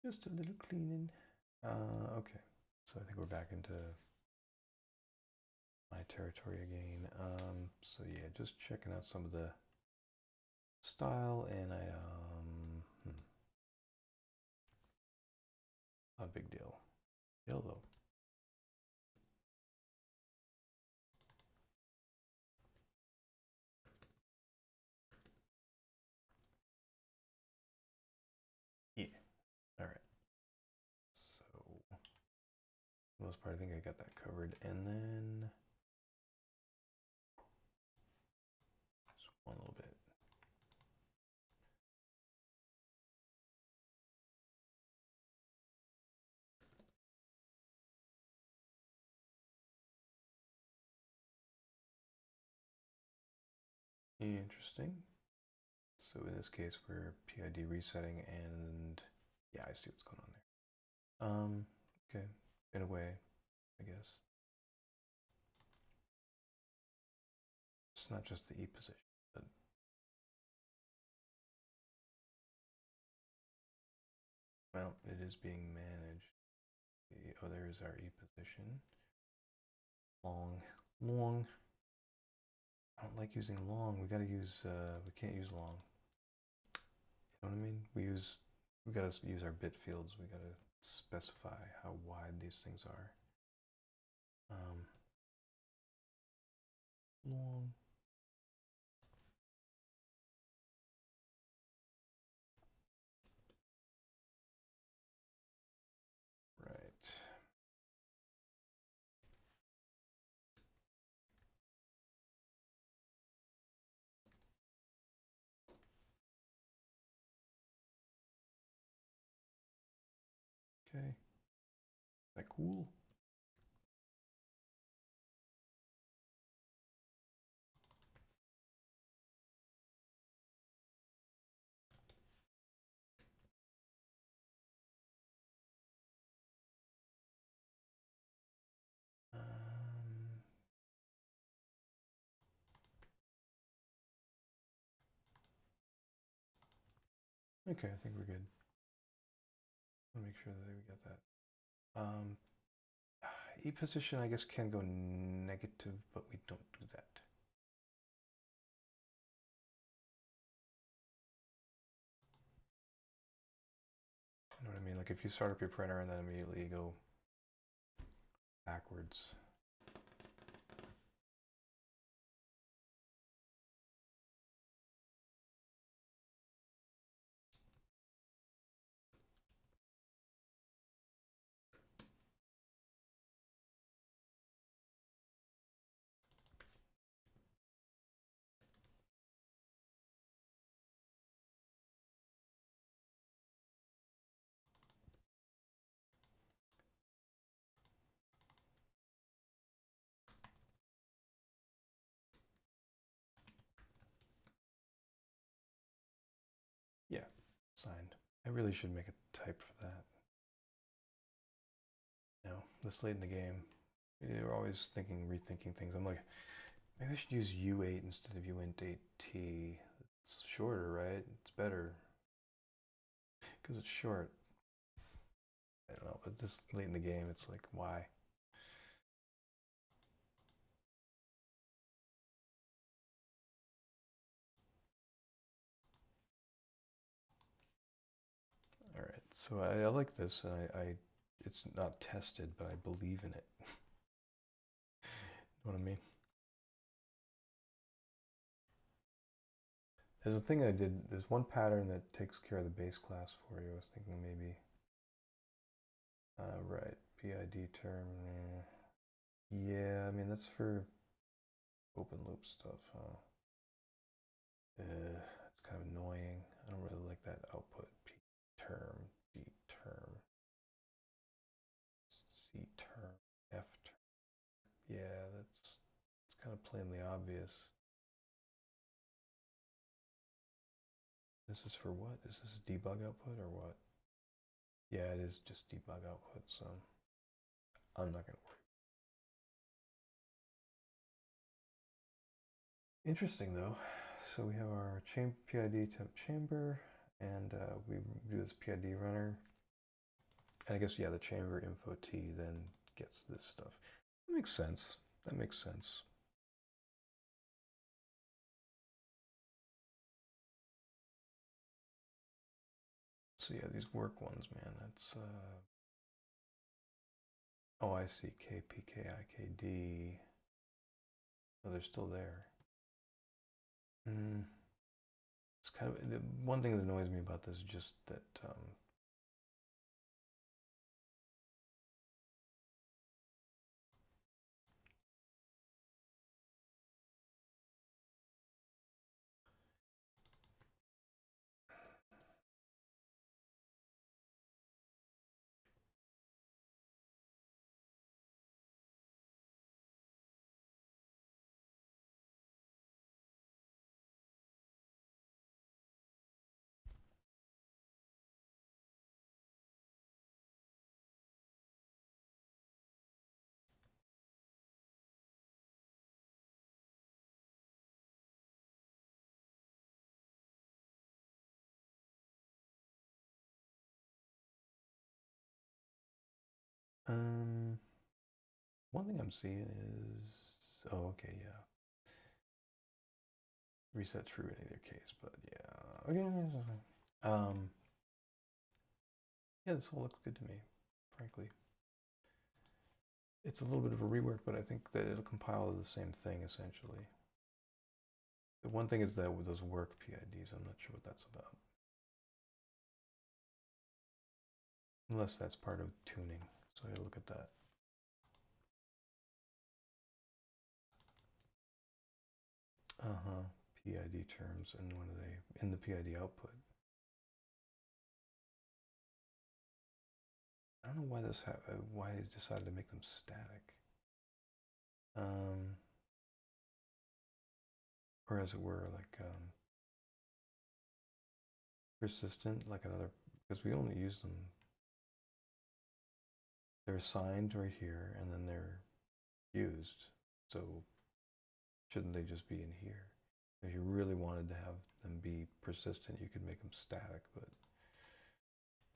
Just a little cleaning. Okay, so I think we're back into my territory again. So yeah, just checking out some of the style, and not a big deal. Yellow. Yeah. All right. So, for the most part, I think I got that covered, and then just one little bit. Interesting. So in this case, we're PID resetting, and yeah, I see what's going on there. Okay, in a way, I guess. It's not just the E position, but well, it is being managed. Oh, there is our E position. Long, long. I don't like using long. We gotta use, we can't use long. You know what I mean? We gotta use our bit fields. We gotta specify how wide these things are. Long. Right. Okay. Is that cool? Okay, I think we're good. I'll make sure that we get that. E position, I guess, can go negative, but we don't do that. You know what I mean? Like if you start up your printer and then immediately go backwards. Signed. I really should make a type for that. No, this late in the game, you're always rethinking things. I'm like, maybe I should use U8 instead of uint8t. It's shorter, right? It's better. Because it's short. I don't know, but this late in the game, it's like, why? All right, so I like this. It's not tested, but I believe in it. Know what I mean? There's a thing I did. There's one pattern that takes care of the base class for you. I was thinking maybe. Right, PID term. Yeah, I mean that's for open loop stuff. It's kind of annoying. I don't really like that output. P term, D term, C term, F term. Yeah, it's kind of plainly obvious. This is for what? Is this debug output or what? Yeah, it is just debug output, so I'm not going to worry. Interesting though. So we have our PID temp chamber, and we do this PID runner. And I guess, yeah, the chamber info T then gets this stuff. That makes sense. That makes sense. So yeah, these work ones, man, that's, oh, I see, KPKIKD. Oh, they're still there. It's kind of, the one thing that annoys me about this is just that, one thing I'm seeing is, oh, okay, yeah. Reset true in either case, but yeah. Okay. Yeah, this all looks good to me, frankly. It's a little bit of a rework, but I think that it'll compile to the same thing, essentially. The one thing is that with those work PIDs, I'm not sure what that's about. Unless that's part of tuning, so I gotta look at that. PID terms, and when are they in the PID output? I don't know why why I decided to make them static. Or as it were, like persistent, like another, because we only use them. They're assigned right here, and then they're used. So shouldn't they just be in here? If you really wanted to have them be persistent, you could make them static, but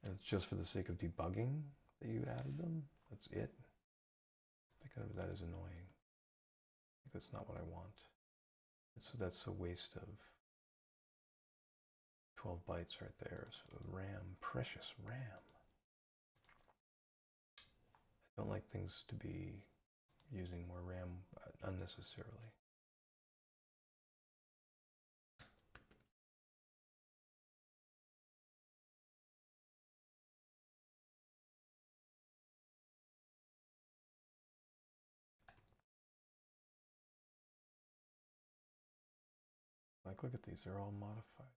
it's just for the sake of debugging that you added them. That's it. That is annoying. I think that's not what I want. That's a waste of 12 bytes right there. So RAM, precious RAM. I don't like things to be using more RAM unnecessarily. Like, look at these, they're all modified.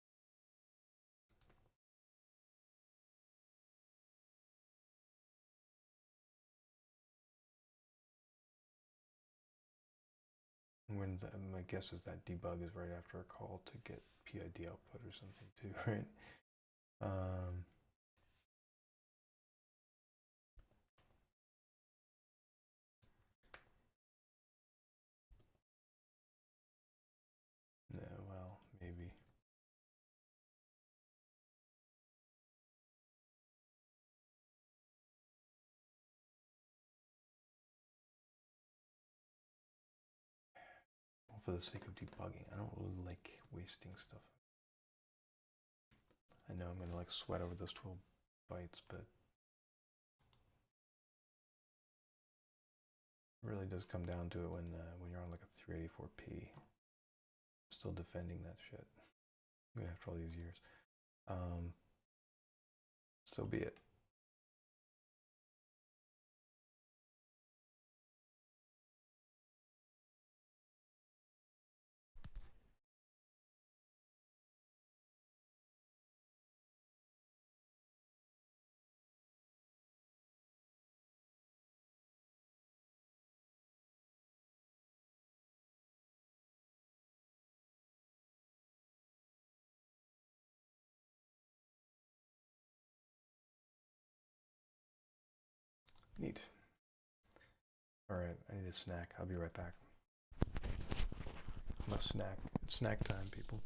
When my guess is that debug is right after a call to get PID output or something too, right? Um, no, well, maybe. Well, for the sake of debugging, I don't really like wasting stuff. I know I'm gonna like sweat over those 12 bytes, but it really does come down to it when you're on like a 384p. Still defending that shit, even after all these years. So be it. Neat. All right, I need a snack. I'll be right back. I'm a snack. It's snack time, people.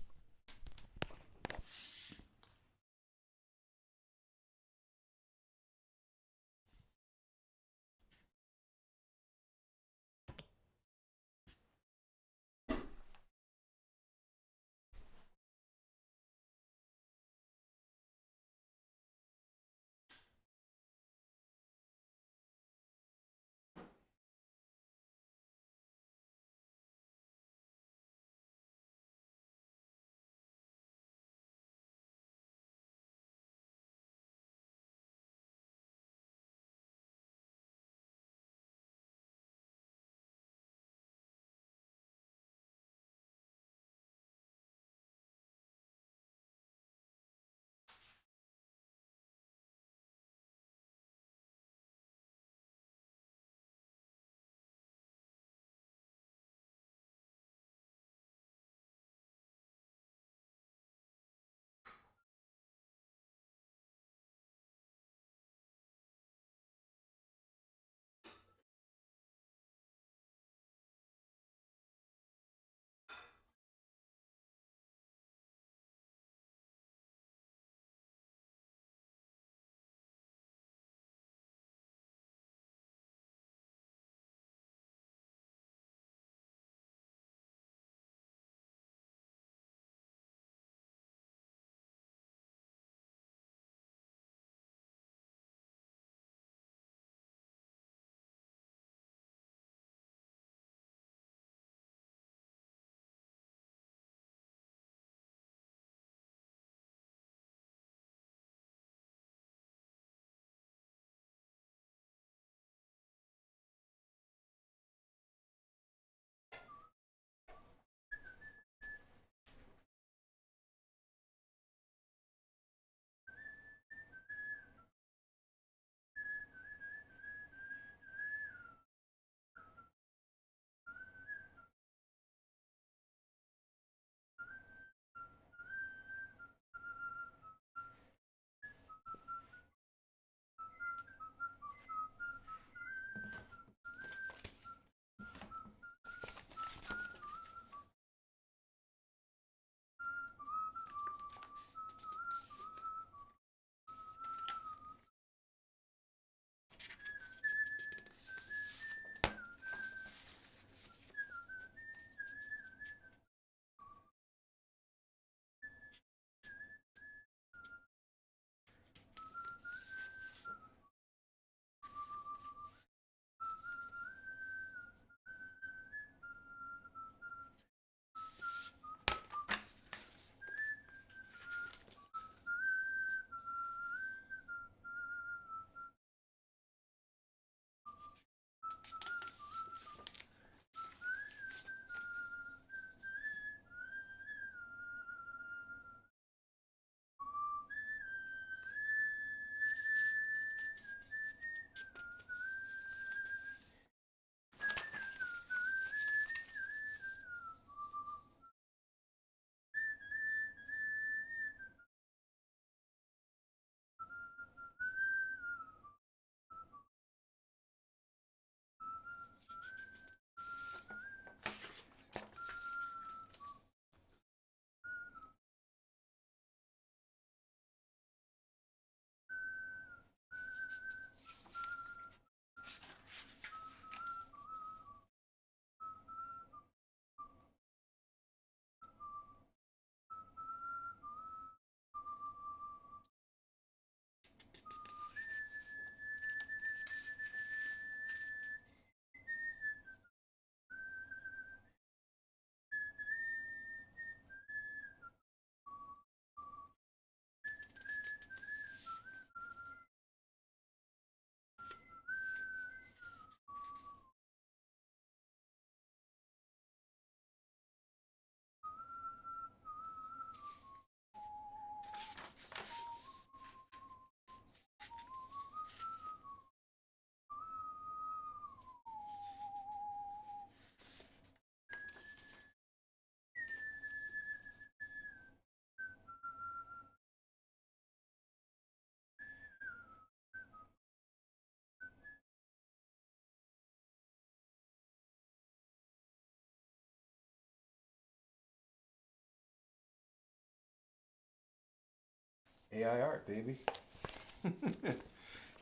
AI art, baby.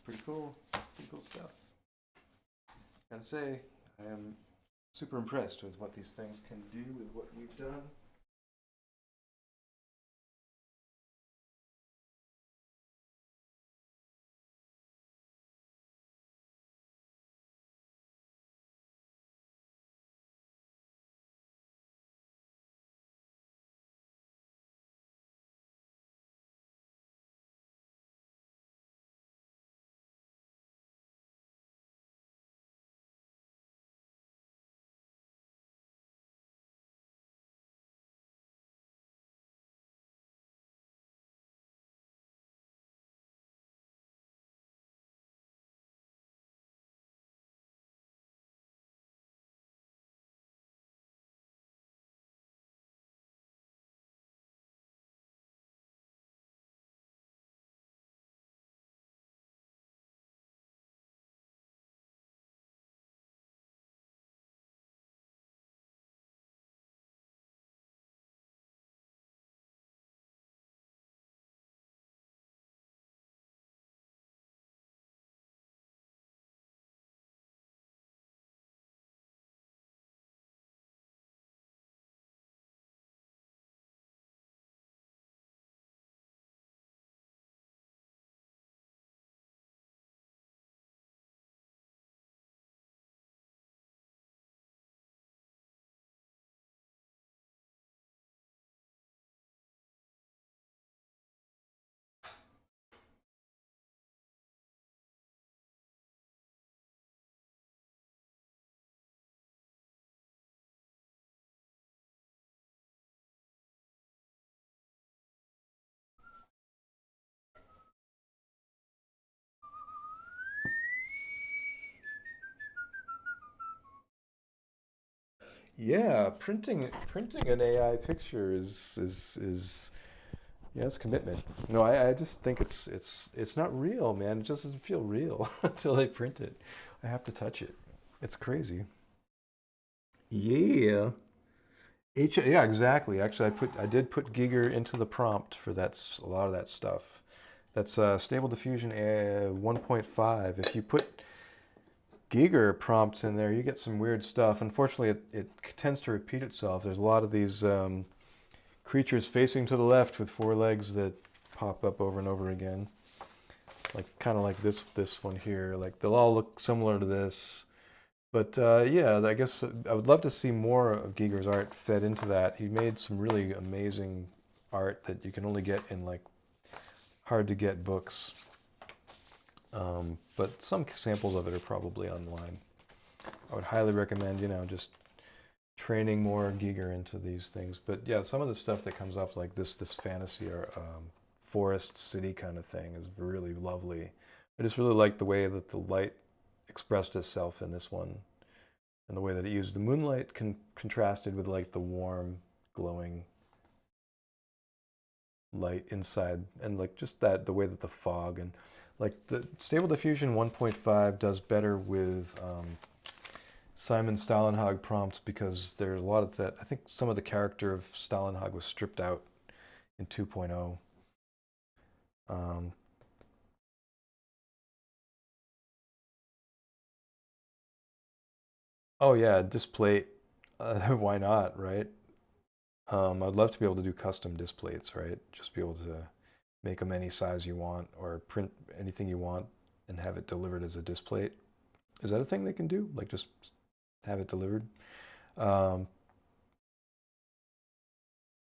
Pretty cool. Pretty cool stuff. Gotta say, I am super impressed with what these things can do with what we've done. Yeah, printing an AI picture is yeah, it's commitment. No, I just think it's not real, man. It just doesn't feel real until I print it. I have to touch it. It's crazy. Yeah. Yeah, exactly. Actually, I did put Giger into the prompt for a lot of that stuff. That's Stable Diffusion 1.5. If you put Giger prompts in there, you get some weird stuff. Unfortunately, it tends to repeat itself. There's a lot of these creatures facing to the left with four legs that pop up over and over again. Like kind of like this one here. Like they'll all look similar to this. But yeah, I guess I would love to see more of Giger's art fed into that. He made some really amazing art that you can only get in like hard to get books. But some samples of it are probably online. I would highly recommend, just training more Giger into these things. But yeah, some of the stuff that comes up like this fantasy or forest city kind of thing is really lovely. I just really like the way that the light expressed itself in this one, and the way that it used the moonlight contrasted with like the warm, glowing light inside, and like just that the way that the fog and like the Stable Diffusion 1.5 does better with Simon Stalenhag prompts because there's a lot of that. I think some of the character of Stalenhag was stripped out in 2.0. Oh yeah, display. Why not, right? I'd love to be able to do custom displays, right? Just be able to make them any size you want or print anything you want and have it delivered as a display. Is that a thing they can do? Like just have it delivered? Um,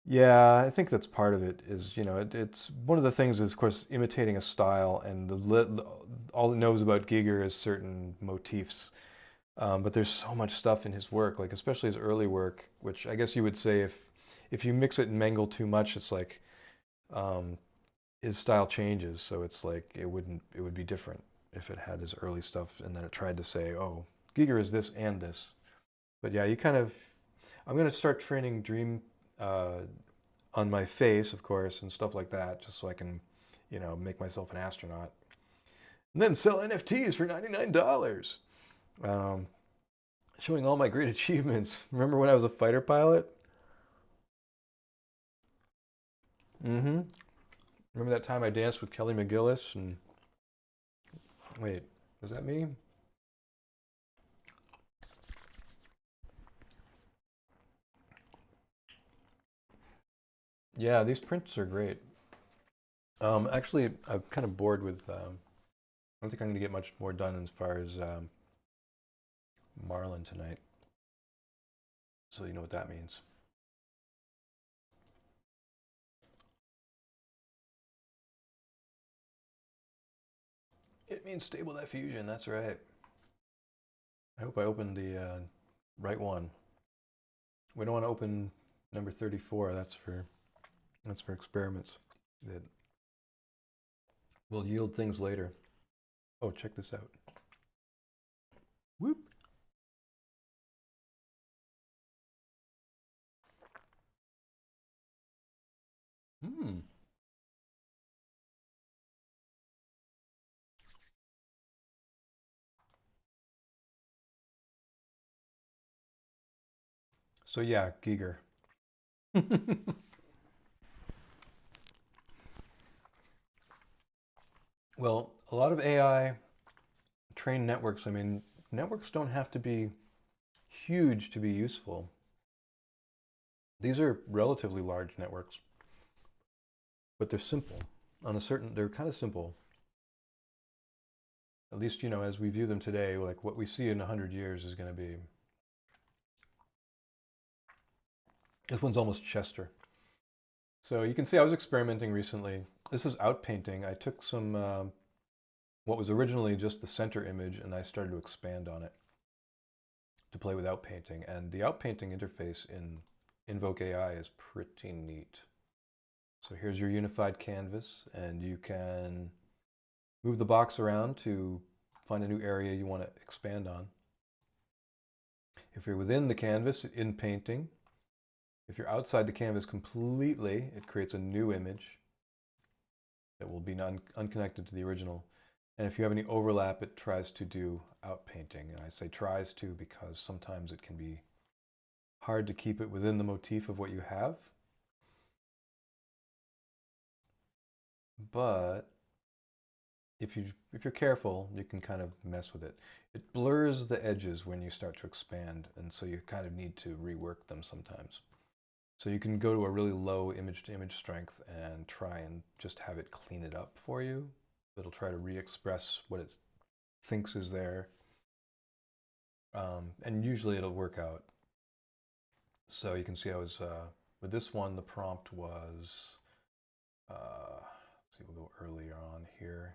yeah, I think that's part of it. Is it's one of the things is of course imitating a style, and all it knows about Giger is certain motifs. But there's so much stuff in his work, like especially his early work, which I guess you would say if you mix it and mangle too much, it's like um, his style changes. So it's like it would be different if it had his early stuff and then it tried to say, oh, Giger is this and this. But yeah, I'm gonna start training Dream uh, on my face, of course, and stuff like that, just so I can, make myself an astronaut. And then sell NFTs for $99. Um, Showing all my great achievements. Remember when I was a fighter pilot? Mm-hmm. Remember that time I danced with Kelly McGillis and wait, was that me? Yeah, these prints are great. Actually, I'm kind of bored with. I don't think I'm going to get much more done as far as Marlin tonight. So you know what that means. It means Stable Diffusion. That's right. I hope I opened the right one. We don't want to open number 34. That's for experiments that will yield things later. Oh, check this out. Whoop. Hmm. So yeah, Giger. Well, a lot of AI trained networks, I mean, networks don't have to be huge to be useful. These are relatively large networks, but they're simple. They're kind of simple. At least, as we view them today, like what we see in 100 years is going to be. This one's almost Chester. So you can see I was experimenting recently. This is outpainting. I took some, what was originally just the center image, and I started to expand on it to play with outpainting. And the outpainting interface in InvokeAI is pretty neat. So here's your unified canvas, and you can move the box around to find a new area you want to expand on. If you're within the canvas in painting, if you're outside the canvas completely, it creates a new image that will be unconnected to the original. And if you have any overlap, it tries to do outpainting. And I say tries to because sometimes it can be hard to keep it within the motif of what you have. But if you're careful, you can kind of mess with it. It blurs the edges when you start to expand, and so you kind of need to rework them sometimes. So you can go to a really low image-to-image strength and try and just have it clean it up for you. It'll try to re-express what it thinks is there. And usually it'll work out. So you can see I was, with this one, the prompt was, let's see, we'll go earlier on here.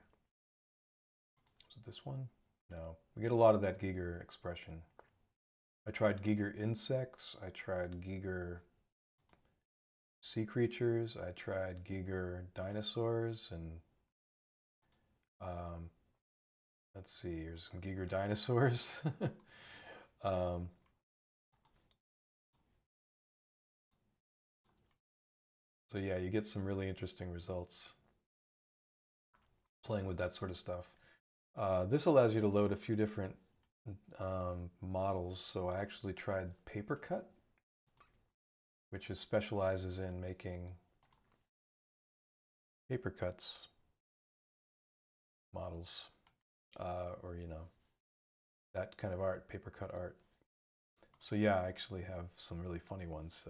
Was it this one? No, we get a lot of that Giger expression. I tried Giger insects, I tried Giger sea creatures, I tried Giger dinosaurs, and let's see, here's some Giger dinosaurs. So yeah, you get some really interesting results playing with that sort of stuff. This allows you to load a few different models. So I actually tried Papercut, which specializes in making paper cuts models, or that kind of art, paper cut art. So yeah, I actually have some really funny ones.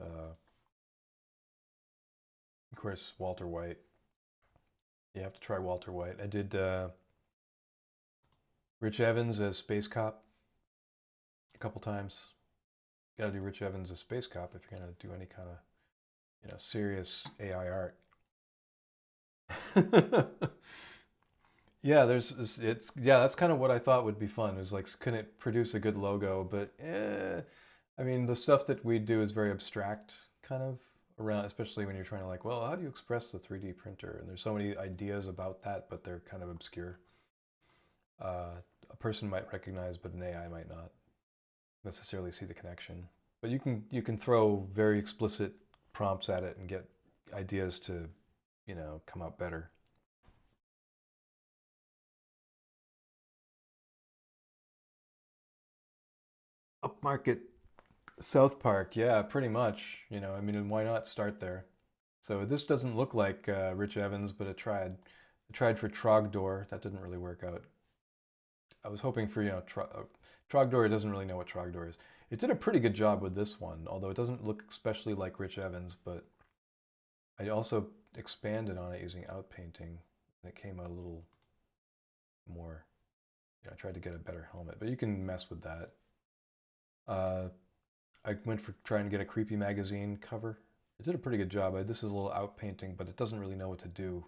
Of course, Walter White. You have to try Walter White. I did Rich Evans as Space Cop a couple times. Got to do Rich Evans as Space Cop if you're gonna do any kind of serious AI art. Yeah, that's kind of what I thought would be fun. It was like, can it produce a good logo? But I mean, the stuff that we do is very abstract, kind of around, especially when you're trying to like, well, how do you express the 3D printer? And there's so many ideas about that, but they're kind of obscure. A person might recognize, but an AI might not necessarily see the connection. But you can throw very explicit prompts at it and get ideas to, come out better. Upmarket South Park, yeah, pretty much. I mean, and why not start there? So this doesn't look like Rich Evans, but it tried. I tried for Trogdor. That didn't really work out. I was hoping for, Trogdor. It doesn't really know what Trogdor is. It did a pretty good job with this one, although it doesn't look especially like Rich Evans, but I also expanded on it using outpainting, and it came out a little more, I tried to get a better helmet, but you can mess with that. I went for trying to get a creepy magazine cover. It did a pretty good job. This is a little outpainting, but it doesn't really know what to do.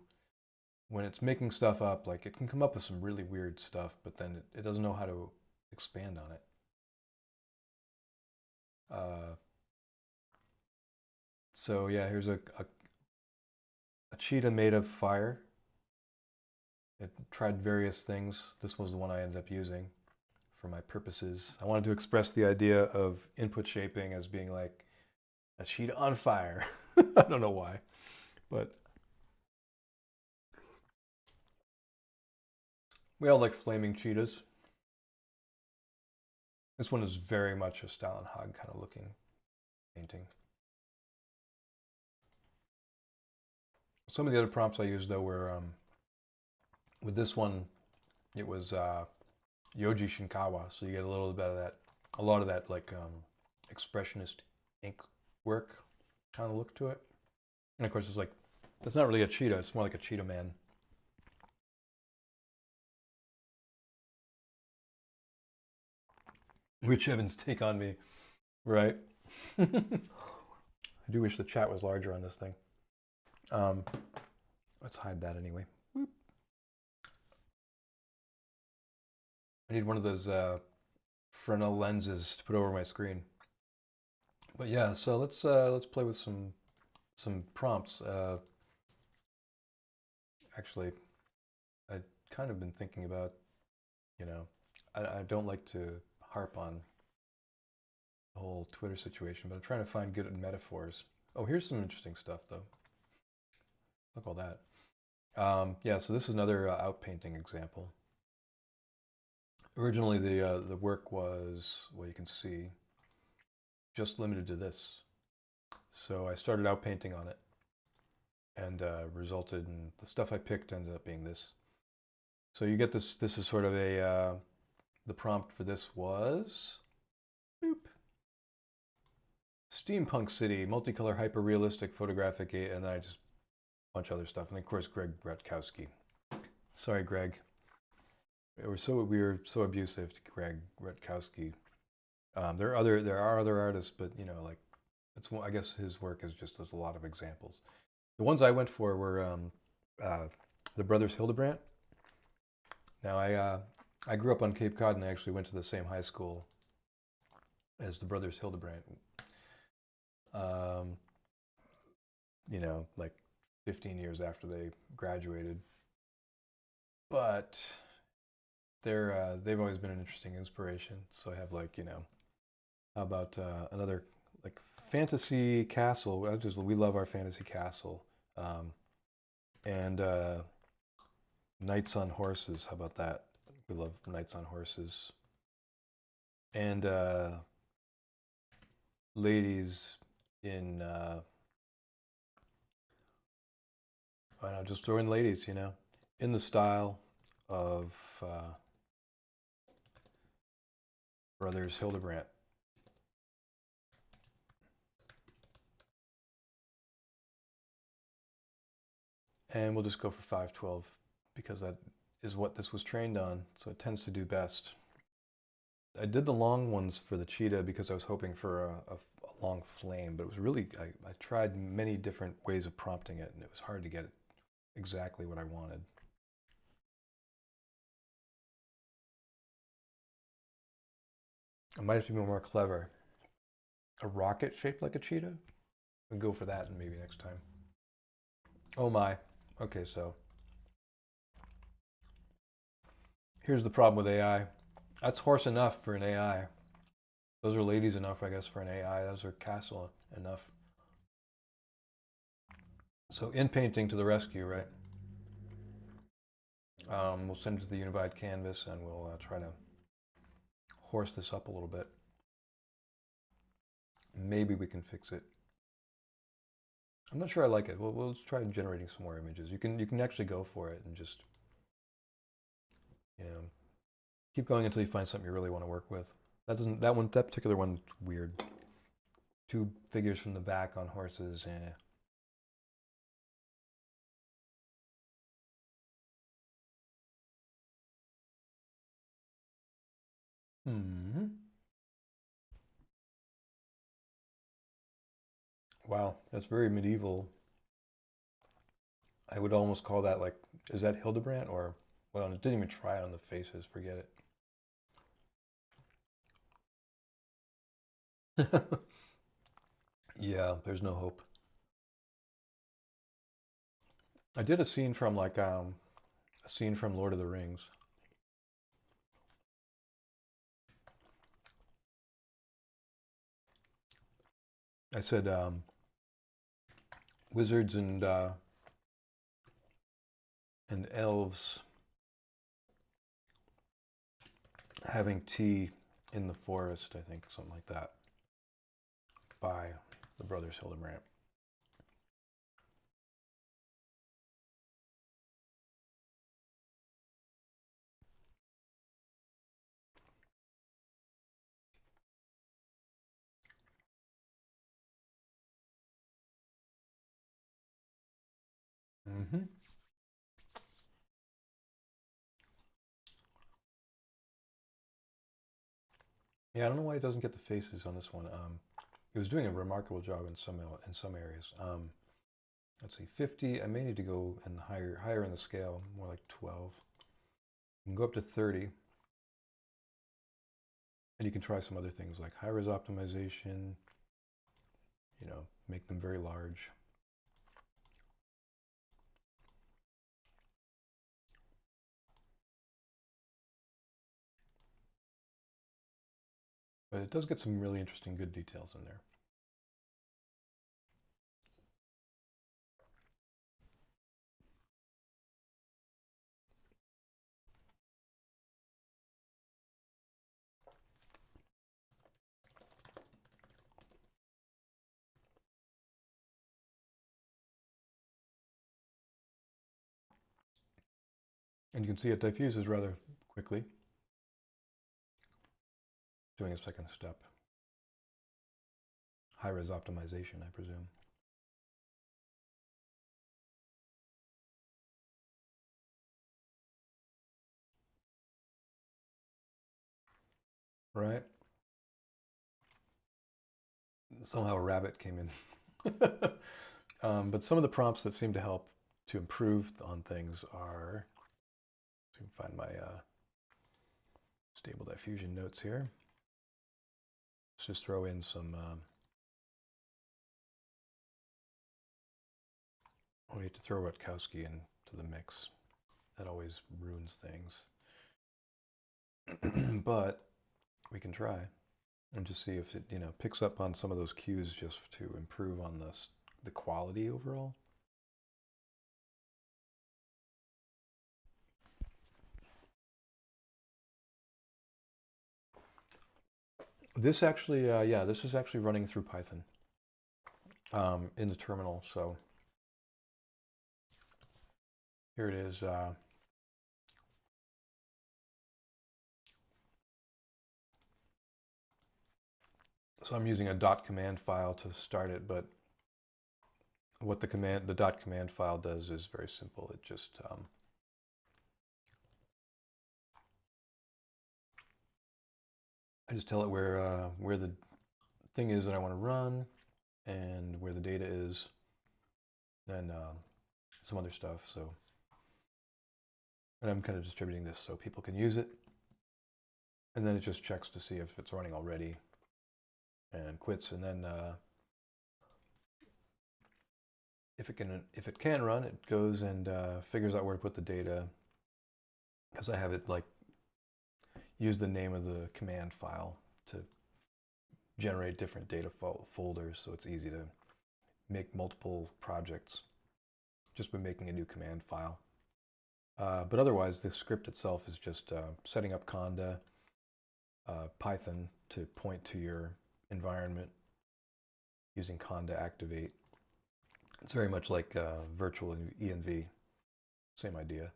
When it's making stuff up, like it can come up with some really weird stuff, but then it doesn't know how to expand on it. So yeah, here's a cheetah made of fire. It tried various things. This was the one I ended up using for my purposes. I wanted to express the idea of input shaping as being like a cheetah on fire. I don't know why, but we all like flaming cheetahs. This one is very much a Stalin Hog kind of looking painting. Some of the other prompts I used though were, with this one, it was Yoji Shinkawa, so you get a little bit of that, a lot of that like expressionist ink work kind of look to it. And of course it's like, that's not really a cheetah, it's more like a cheetah man. Rich Evans' take on me, right? I do wish the chat was larger on this thing. Let's hide that anyway. Whoop. I need one of those Fresnel lenses to put over my screen. But yeah, so let's play with some prompts. Actually, I've kind of been thinking about, I don't like to harp on the whole Twitter situation, but I'm trying to find good metaphors. Oh, here's some interesting stuff though. Look at all that. Yeah, so this is another outpainting example. Originally, the work was, well, you can see, just limited to this. So I started outpainting on it, and resulted in the stuff I picked ended up being this. So you get this. This is sort of a. The prompt for this was, boop, steampunk city, multicolor, hyper-realistic, photographic, and then I just a bunch of other stuff, and of course Greg Rutkowski. Sorry, Greg. We were so abusive to Greg Rutkowski. There are other artists, but like I guess his work is just there's a lot of examples. The ones I went for were the brothers Hildebrandt. Now I grew up on Cape Cod and I actually went to the same high school as the brothers Hildebrandt. Like 15 years after they graduated, but they've always been an interesting inspiration. So I have like how about another like fantasy castle? We love our fantasy castle, and knights on horses. How about that? We love knights on horses, and ladies in. I know, just throw in ladies, in the style of brothers Hildebrandt. And we'll just go for 512 because that is what this was trained on, so it tends to do best. I did the long ones for the cheetah because I was hoping for a long flame, but it was really, I tried many different ways of prompting it, and it was hard to get it exactly what I wanted. I might have to be more clever. A rocket shaped like a cheetah? We'll go for that maybe next time. Oh my. Okay, so here's the problem with AI. That's horse enough for an AI. Those are ladies enough, I guess, for an AI. Those are castle enough. So in painting to the rescue, right? We'll send it to the unified canvas and we'll try to horse this up a little bit. Maybe we can fix it. I'm not sure I like it. We'll try generating some more images. You can actually go for it and just, you know, keep going until you find something you really want to work with. That particular one's weird. Two figures from the back on horses. Eh. Hmm. Wow, that's very medieval. I would almost call that like, is that Hildebrandt or, well, it didn't even try on the faces, forget it. Yeah, there's no hope. I did a scene from like a scene from Lord of the Rings. I said wizards and elves having tea in the forest, I think, something like that, by the brothers Hildebrandt. Mm-hmm. Yeah, I don't know why it doesn't get the faces on this one. It was doing a remarkable job in some areas. Let's see, 50. I may need to go and higher in the scale, more like 12. You can go up to 30, and you can try some other things like high-res optimization. You know, make them very large. But it does get some really interesting, good details in there. And you can see it diffuses rather quickly, doing a second step. High-res optimization, I presume. Right? Somehow a rabbit came in. But some of the prompts that seem to help to improve on things are, so you can find my Stable Diffusion notes here. Let's just throw in some, we have to throw Rutkowski into the mix. That always ruins things. But we can try and just see if it, you know, picks up on some of those cues just to improve on the quality overall. This actually, yeah, this is actually running through Python in the terminal. So here it is. So I'm using a .command file to start it, but what the .command file does is very simple. It just I just tell it where the thing is that I want to run and where the data is, and some other stuff. So, and I'm kind of distributing this so people can use it, and then it just checks to see if it's running already, and quits, and then if it can run, it goes and figures out where to put the data, because I have it like use the name of the command file to generate different data folders, so it's easy to make multiple projects just by making a new command file. But otherwise, the script itself is just setting up Conda, Python to point to your environment, using Conda activate, It's very much like virtual ENV, same idea.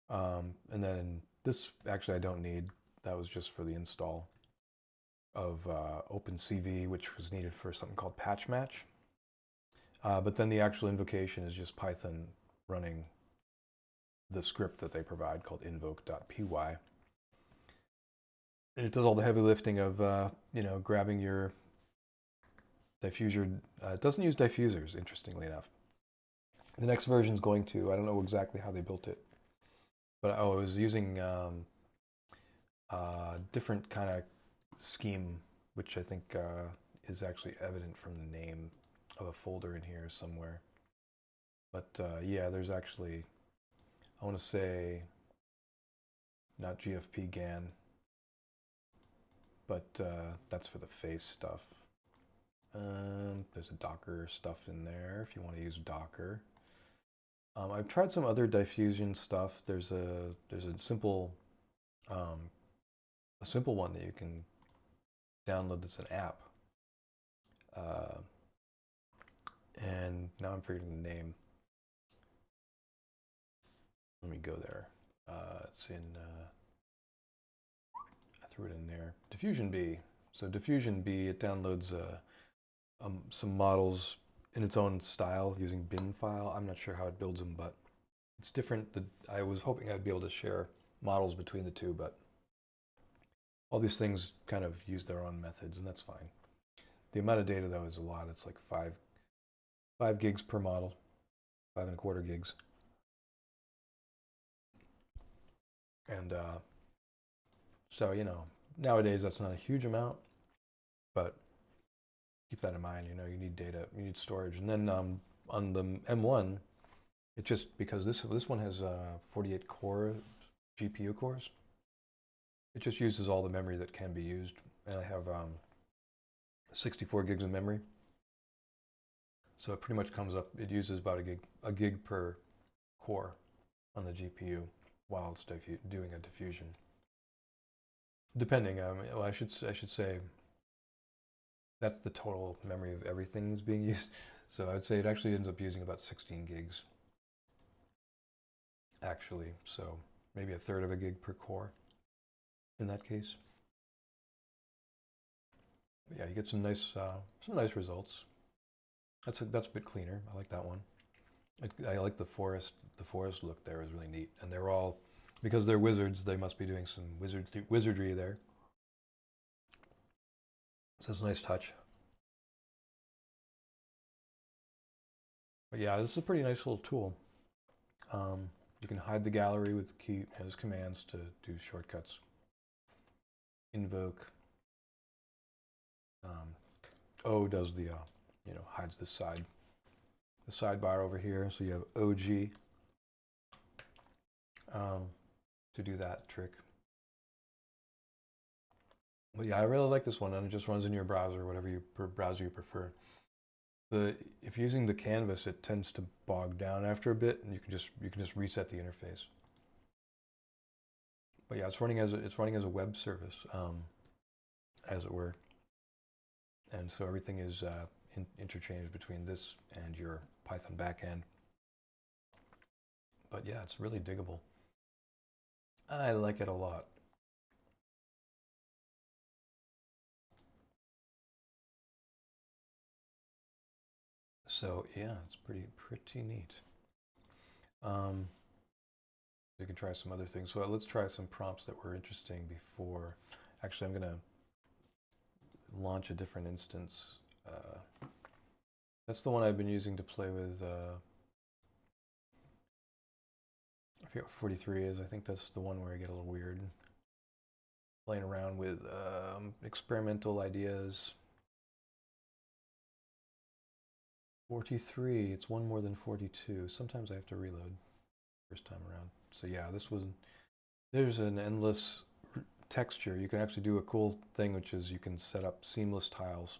And then this, actually I don't need, that was just for the install of OpenCV, which was needed for something called patch match. But then the actual invocation is just Python running the script that they provide called invoke.py. And it does all the heavy lifting of, grabbing your diffuser. It doesn't use diffusers, interestingly enough. The next version is going to, I don't know exactly how they built it, but it was using different kind of scheme, which I think is actually evident from the name of a folder in here somewhere. But yeah, there's actually, I want to say, not GFP GAN, but that's for the face stuff. There's a Docker stuff in there if you want to use Docker. I've tried some other diffusion stuff. There's a simple one that you can download that's an app. And now I'm forgetting the name. Let me go there. It's in, I threw it in there. Diffusion B. So Diffusion B, it downloads some models in its own style using bin file. I'm not sure how it builds them, but it's different. I was hoping I'd be able to share models between the two, but all these things kind of use their own methods, and that's fine. The amount of data, though, is a lot. It's like 5 gigs per model, 5.25 gigs. And so, nowadays that's not a huge amount, but keep that in mind. You need data, you need storage. And then on the M1, it just, because this one has 48 core GPU cores, it just uses all the memory that can be used. And I have 64 gigs of memory. So it pretty much comes up, it uses about a gig per core on the GPU while it's doing a diffusion. Depending, well, I should say that's the total memory of everything that's being used. So I'd say it actually ends up using about 16 gigs. Actually, so maybe 1/3 of a gig per core in that case. But yeah, you get some nice results. That's a bit cleaner. I like that one. I like the forest look there is really neat. And they're all, because they're wizards, they must be doing some wizardry there. So it's a nice touch. But yeah, this is a pretty nice little tool. You can hide the gallery with his commands to do shortcuts. Invoke. O does the, hides the sidebar over here. So you have OG to do that trick. But yeah, I really like this one, and it just runs in your browser, whatever browser you prefer. If using the canvas, it tends to bog down after a bit, and you can just reset the interface. But yeah, it's running as a web service, as it were, and so everything is interchanged between this and your Python backend. But yeah, it's really diggable. I like it a lot. So yeah, it's pretty neat. You can try some other things. So let's try some prompts that were interesting before. Actually, I'm going to launch a different instance. That's the one I've been using to play with. I forget what 43 is. I think that's the one where I get a little weird. Playing around with experimental ideas. 43, it's one more than 42. Sometimes I have to reload first time around. So yeah, there's an endless texture. You can actually do a cool thing, which is you can set up seamless tiles.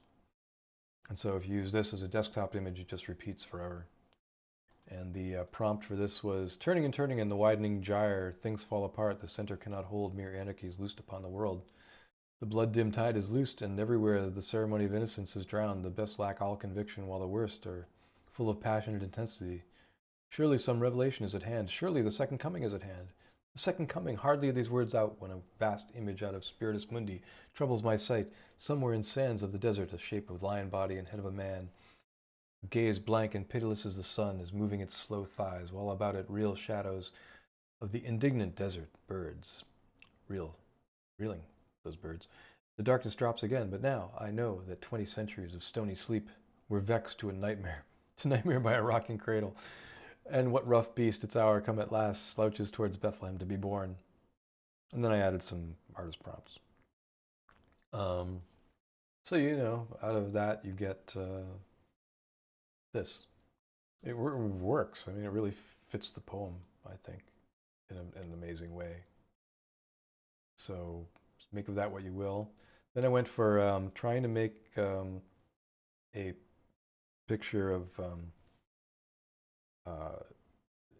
And so if you use this as a desktop image, it just repeats forever. And the prompt for this was, turning and turning in the widening gyre, things fall apart, the center cannot hold, mere anarchy is loosed upon the world. The blood-dimmed tide is loosed, and everywhere the ceremony of innocence is drowned. The best lack all conviction, while the worst are full of passionate intensity. Surely some revelation is at hand. Surely the second coming is at hand. The second coming, hardly are these words out when a vast image out of Spiritus Mundi troubles my sight. Somewhere in sands of the desert, a shape of lion body and head of a man, gaze blank and pitiless as the sun, is moving its slow thighs, while about it real shadows of the indignant desert birds. Reeling, those birds. The darkness drops again, but now I know that 20 centuries of stony sleep were vexed to a nightmare by a rocking cradle. And what rough beast, its hour come at last, slouches towards Bethlehem to be born. And then I added some artist prompts. So, you know, out of that you get this. It works. I mean, it really fits the poem, I think, in an amazing way. So make of that what you will. Then I went for trying to make a picture of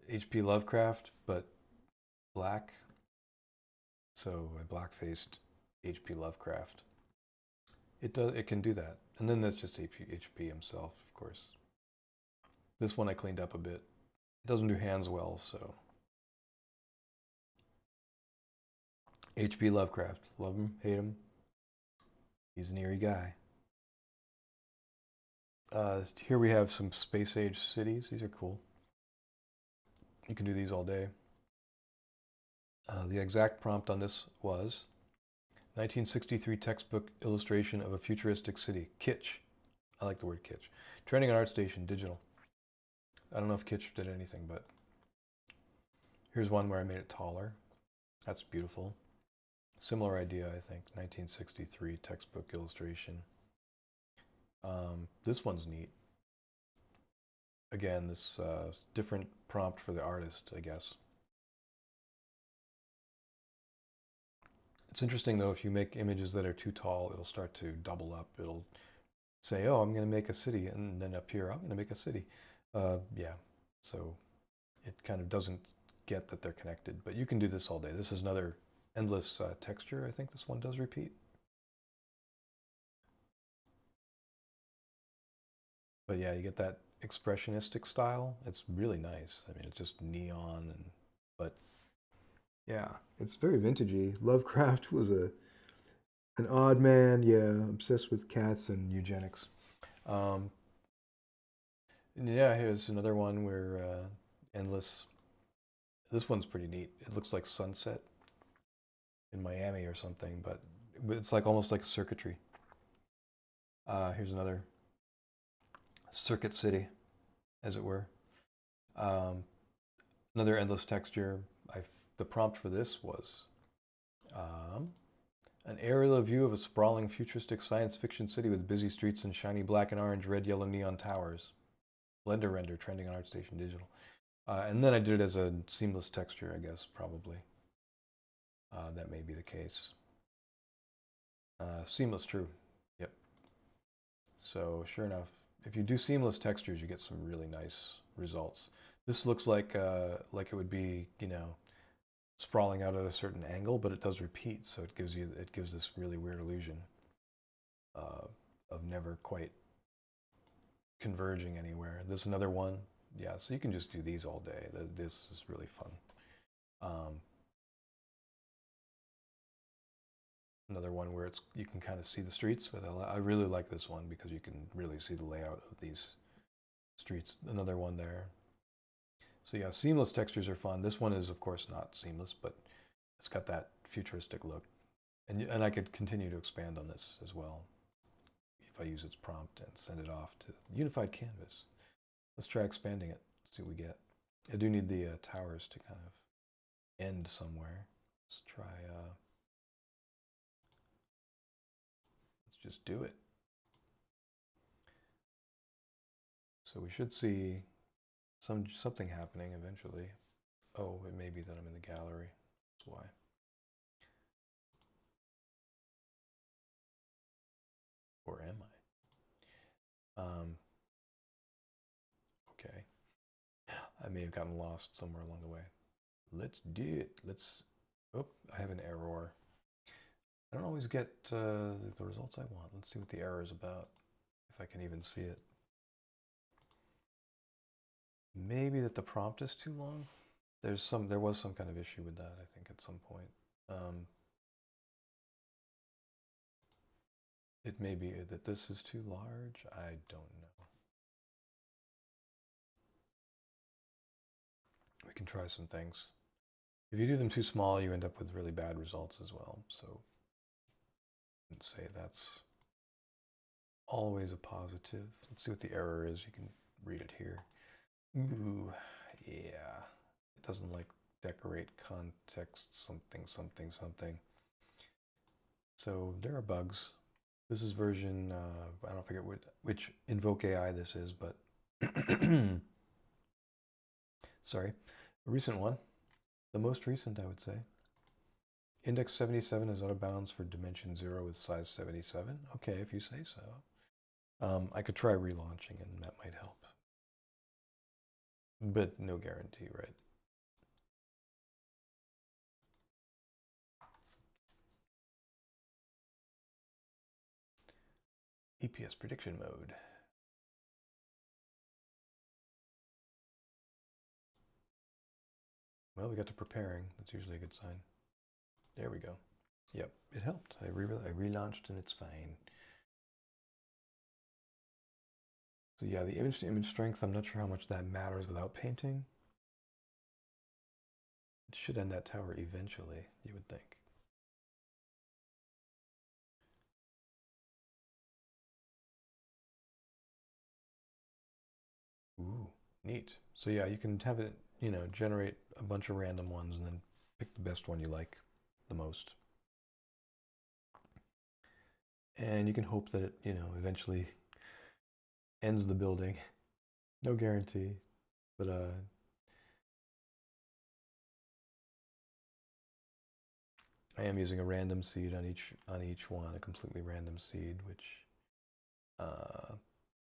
H.P. Lovecraft, but black. So I black-faced H.P. Lovecraft. It can do that. And then that's just H.P. himself, of course. This one I cleaned up a bit. It doesn't do hands well, so. H.P. Lovecraft. Love him, hate him. He's an eerie guy. Here we have some space-age cities. These are cool. You can do these all day. The exact prompt on this was 1963 textbook illustration of a futuristic city. Kitsch. I like the word kitsch. Trending on ArtStation, digital. I don't know if Kitsch did anything, but here's one where I made it taller. That's beautiful. Similar idea, I think. 1963 textbook illustration. This one's neat. Again, this different prompt for the artist, I guess. It's interesting, though, if you make images that are too tall, it'll start to double up. It'll say, oh, I'm going to make a city, and then up here, I'm going to make a city. Yeah, so it kind of doesn't get that they're connected. But you can do this all day. This is another endless texture. I think this one does repeat. But yeah, you get that expressionistic style. It's really nice. I mean, it's just neon, but yeah, it's very vintagey. Lovecraft was an odd man, yeah, obsessed with cats and eugenics. And yeah, here's another one where endless. This one's pretty neat. It looks like sunset in Miami or something, but it's like almost like a circuitry. Here's another circuit city, as it were. Another endless texture. The prompt for this was an aerial view of a sprawling futuristic science fiction city with busy streets and shiny black and orange, red, yellow neon towers. Blender render trending on ArtStation Digital. And then I did it as a seamless texture, I guess, probably. That may be the case. Seamless, true. Yep. So sure enough, if you do seamless textures, you get some really nice results. This looks like it would be, you know, sprawling out at a certain angle, but it does repeat, so it gives this really weird illusion of never quite converging anywhere. This is another one. Yeah, so you can just do these all day. This is really fun. Another one where you can kind of see the streets. But I really like this one because you can really see the layout of these streets. Another one there. So yeah, seamless textures are fun. This one is, of course, not seamless, but it's got that futuristic look. And I could continue to expand on this as well if I use its prompt and send it off to Unified Canvas. Let's try expanding it, see what we get. I do need the towers to kind of end somewhere. Let's try, let's just do it. So we should see something happening eventually. Oh, it may be that I'm in the gallery. That's why. Or am I? Okay. I may have gotten lost somewhere along the way. Let's do it. Oh, I have an error. I don't always get the results I want. Let's see what the error is about, if I can even see it. Maybe that the prompt is too long. There was some kind of issue with that, I think, at some point. It may be that this is too large. I don't know. We can try some things. If you do them too small, you end up with really bad results as well. So I'd say that's always a positive. Let's see what the error is. You can read it here. Ooh, yeah. It doesn't like decorate context something something something. So there are bugs. This is version, I don't forget which InvokeAI this is, but sorry, a recent one. The most recent, I would say. Index 77 is out of bounds for dimension 0 with size 77. Okay, if you say so. I could try relaunching and that might help. But no guarantee, right? EPS prediction mode. Well, we got to preparing. That's usually a good sign. There we go. Yep, it helped. I relaunched and it's fine. So yeah, the image strength, I'm not sure how much that matters without painting. It should end that tower eventually, you would think. Ooh, neat. So yeah, you can have it, generate a bunch of random ones and then pick the best one you like the most. And you can hope that it, eventually ends the building. No guarantee, but I am using a random seed on each one, a completely random seed, which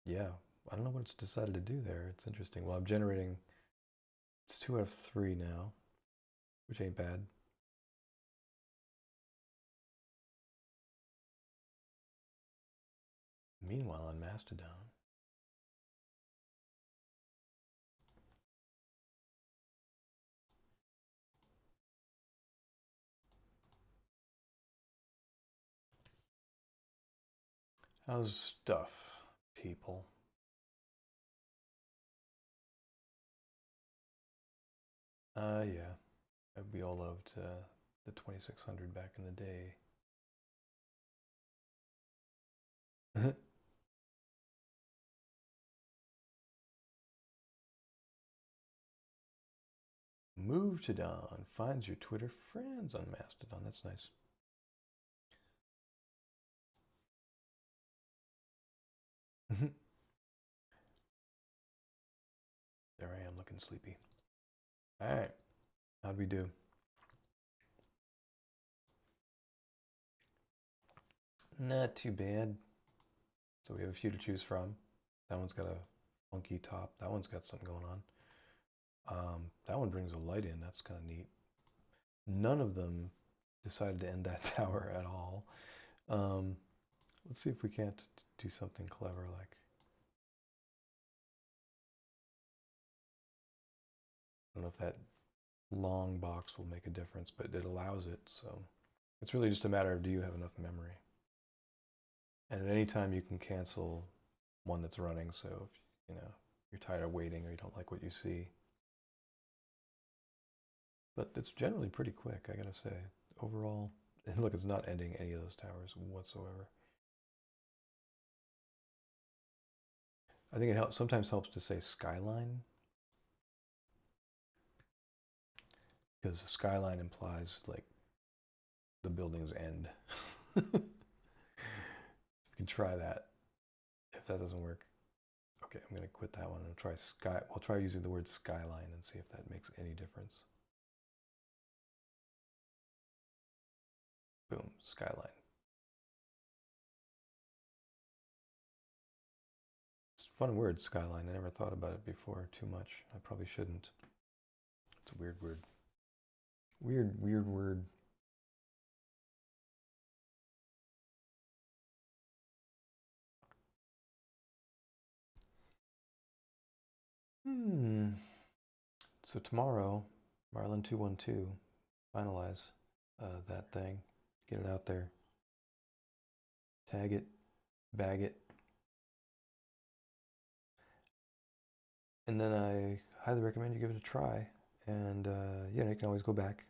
yeah, I don't know what it's decided to do there. It's interesting. Well, I'm generating, it's 2 out of 3 now, which ain't bad. Meanwhile, on Mastodon, how's stuff, people? Yeah, we all loved the 2600 back in the day. Move to Don finds your Twitter friends on Mastodon. That's nice. There I am looking sleepy. All right, how'd we do? Not too bad. So we have a few to choose from. That one's got a funky top. That one's got something going on. That one brings a light in. That's kind of neat. None of them decided to end that tower at all. Let's see if we can't do something clever like. I don't know if that long box will make a difference, but it allows it. So it's really just a matter of, do you have enough memory? And at any time you can cancel one that's running. So if you're tired of waiting or you don't like what you see. But it's generally pretty quick, I gotta say. Overall, and look, it's not ending any of those towers whatsoever. I think it sometimes helps to say skyline, because skyline implies like the building's end. You can try that. If that doesn't work, okay, I'm gonna quit that one and try We'll try using the word skyline and see if that makes any difference. Boom, skyline. It's a fun word, skyline. I never thought about it before too much. I probably shouldn't. It's a weird word. Weird word. So tomorrow, Marlin 212, finalize that thing, get it out there, tag it, bag it, and then I highly recommend you give it a try. And you can always go back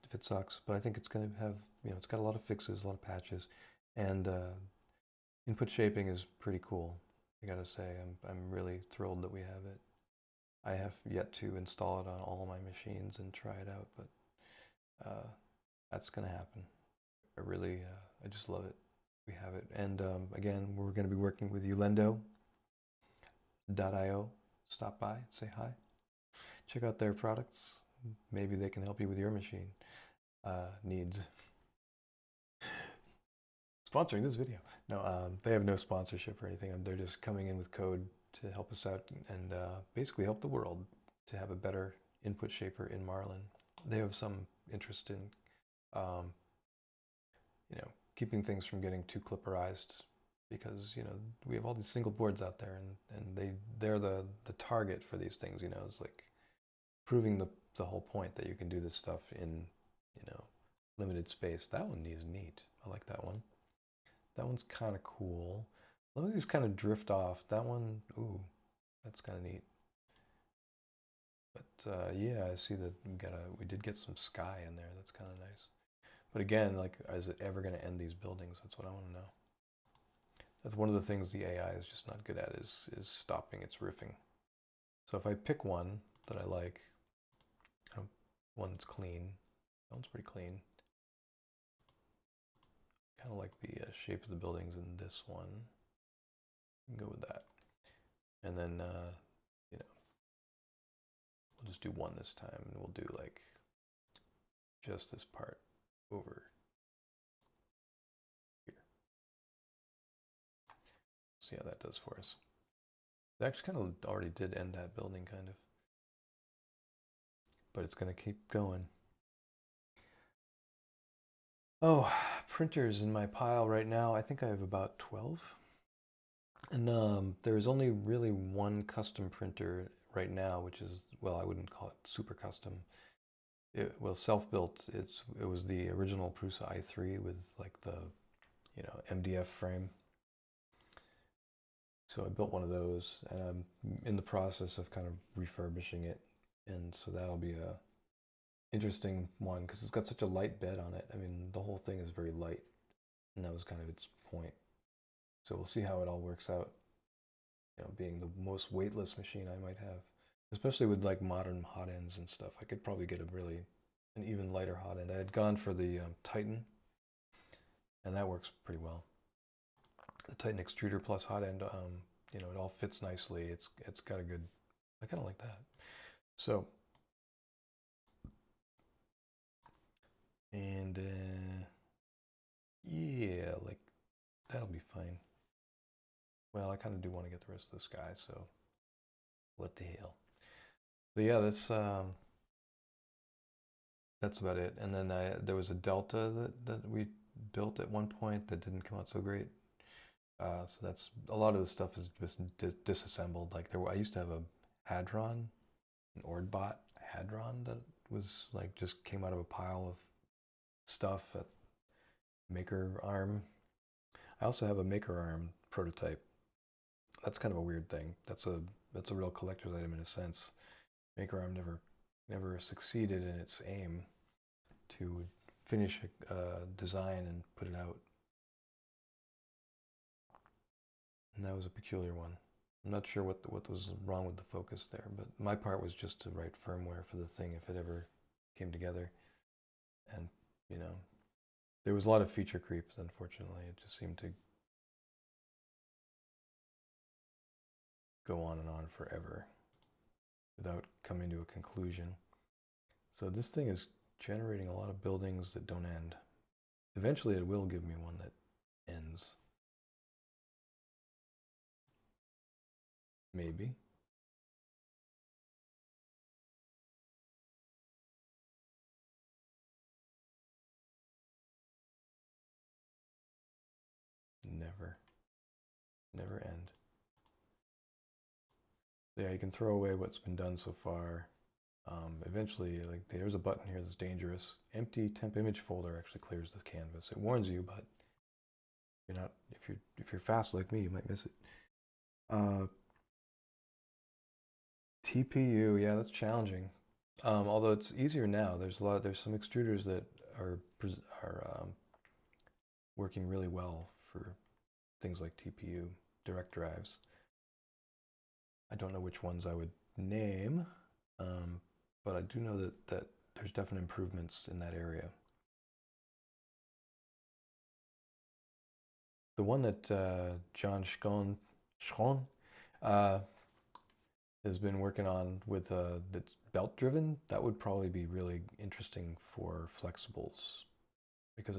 if it sucks. But I think it's going to have, it's got a lot of fixes, a lot of patches, and input shaping is pretty cool. I gotta say, I'm really thrilled that we have it. I have yet to install it on all my machines and try it out, but that's gonna happen. I just love it. We have it, and again, we're going to be working with Ulendo.io. Stop by, say hi, check out their products. Maybe they can help you with your machine needs. Sponsoring this video. No, they have no sponsorship or anything. They're just coming in with code to help us out and basically help the world to have a better input shaper in Marlin. They have some interest in, keeping things from getting too clipperized because, we have all these single boards out there and they're the target for these things, it's like proving the whole point that you can do this stuff in, limited space. That one is neat. I like that one. That one's kind of cool. Some of these kind of drift off. That one, ooh, that's kind of neat. But yeah, I see that we did get some sky in there. That's kind of nice. But again, like, is it ever going to end these buildings? That's what I want to know. That's one of the things the AI is just not good at is stopping its riffing. So if I pick one that I like, one that's clean, that one's pretty clean. Kind of like the shape of the buildings in this one. Go with that. And then, we'll just do one this time, and we'll do like just this part over here. See how that does for us. It actually kind of already did end that building, kind of. But it's going to keep going. Oh, printers in my pile right now. I think I have about 12. And there's only really one custom printer right now, which is, well, I wouldn't call it super custom. Self-built. It was the original Prusa i3 with like the, MDF frame. So I built one of those, and I'm in the process of kind of refurbishing it, and so that'll be a interesting one because it's got such a light bed on it. I mean, the whole thing is very light, and that was kind of its point. So we'll see how it all works out. Being the most weightless machine I might have, especially with like modern hot ends and stuff. I could probably get an even lighter hot end. I had gone for the Titan, and that works pretty well. The Titan extruder plus hot end, it all fits nicely. It's got a good. I kind of like that. So, and yeah, like that'll be fine. Well, I kind of do want to get the rest of the sky, so what the hell. So yeah, that's about it. And then there was a Delta that we built at one point that didn't come out so great. So that's a lot of the stuff is just disassembled. Like I used to have a Hadron, an Ordbot Hadron that was like just came out of a pile of stuff at Maker Arm. I also have a Maker Arm prototype. That's kind of a weird thing. That's a real collector's item in a sense. Maker Arm never succeeded in its aim to finish a design and put it out. And that was a peculiar one. I'm not sure what was wrong with the focus there, but my part was just to write firmware for the thing if it ever came together. And, there was a lot of feature creeps, unfortunately. It just seemed to go on and on forever without coming to a conclusion. So this thing is generating a lot of buildings that don't end. Eventually it will give me one that ends. Maybe. Never end. Yeah, you can throw away what's been done so far. Eventually, like there's a button here that's dangerous. Empty temp image folder actually clears the canvas. It warns you, but you're not if you're fast like me, you might miss it. TPU, yeah, that's challenging. Although it's easier now. There's some extruders that are working really well for things like TPU direct drives. I don't know which ones I would name, but I do know that there's definite improvements in that area. The one that John Schron has been working on with that's belt driven, that would probably be really interesting for flexibles because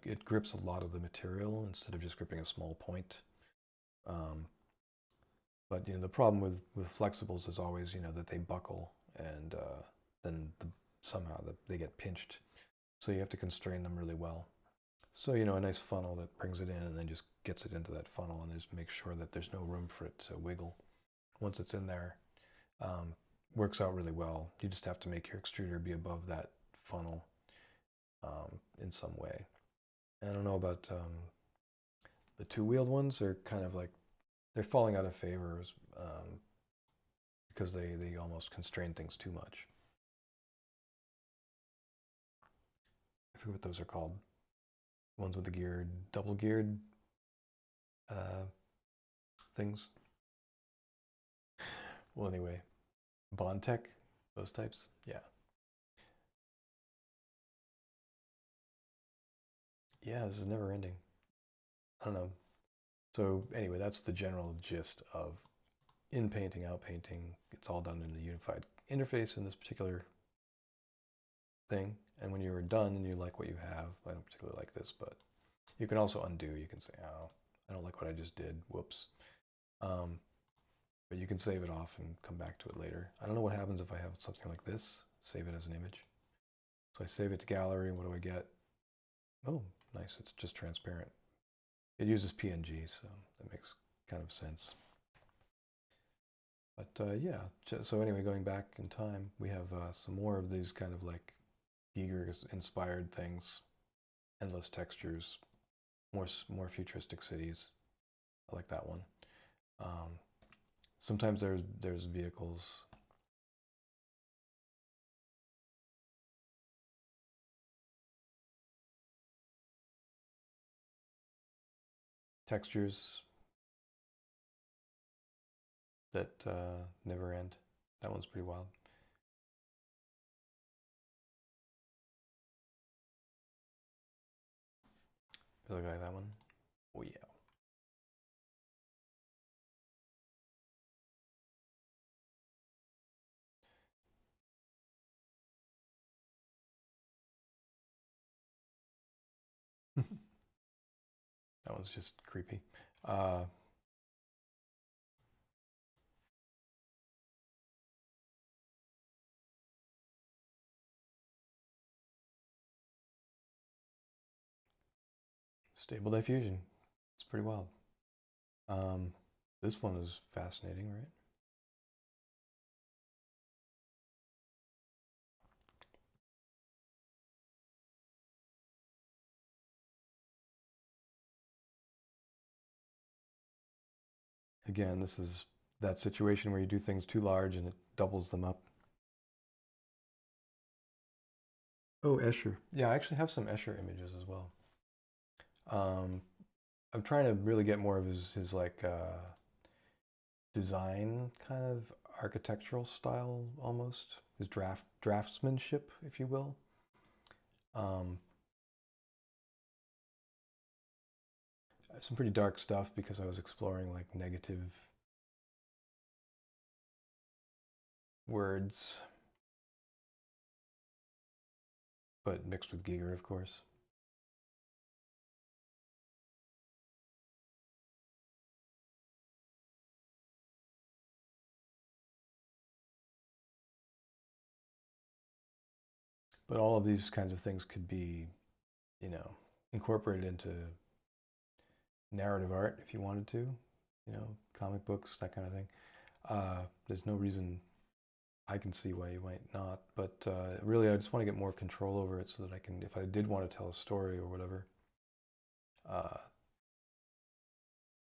it grips a lot of the material instead of just gripping a small point. But the problem with flexibles is always that they buckle and then somehow they get pinched, so you have to constrain them really well. So a nice funnel that brings it in and then just gets it into that funnel and just makes sure that there's no room for it to wiggle once it's in there. Works out really well. You just have to make your extruder be above that funnel in some way. I don't know about the two-wheeled ones. Are kind of like they're falling out of favor because they almost constrain things too much. I forget what those are called. Ones with the double geared things. Well, anyway, Bondtech, those types, yeah. Yeah, this is never ending. I don't know. So anyway, that's the general gist of in painting, out painting. It's all done in a unified interface in this particular thing. And when you're done and you like what you have, I don't particularly like this, but you can also undo. You can say, oh, I don't like what I just did. Whoops. But you can save it off and come back to it later. I don't know what happens if I have something like this, save it as an image. So I save it to gallery, and what do I get? Oh, nice, it's just transparent. It uses PNG, so that makes kind of sense. But yeah, so anyway, going back in time, we have some more of these kind of like Giger-inspired things, endless textures, more futuristic cities. I like that one. Sometimes there's vehicles. Textures that never end. That one's pretty wild. Really like that one. Oh yeah. That one's just creepy. Stable Diffusion. It's pretty wild. This one is fascinating, right? Again, this is that situation where you do things too large and it doubles them up. Oh, Escher. Yeah, I actually have some Escher images as well. I'm trying to really get more of his like design kind of architectural style almost, his draftsmanship, if you will. I have some pretty dark stuff because I was exploring like negative words, but mixed with Giger, of course. But all of these kinds of things could be, incorporated into narrative art if you wanted to, comic books, that kind of thing. There's no reason I can see why you might not, but really I just want to get more control over it so that I can, if I did want to tell a story or whatever,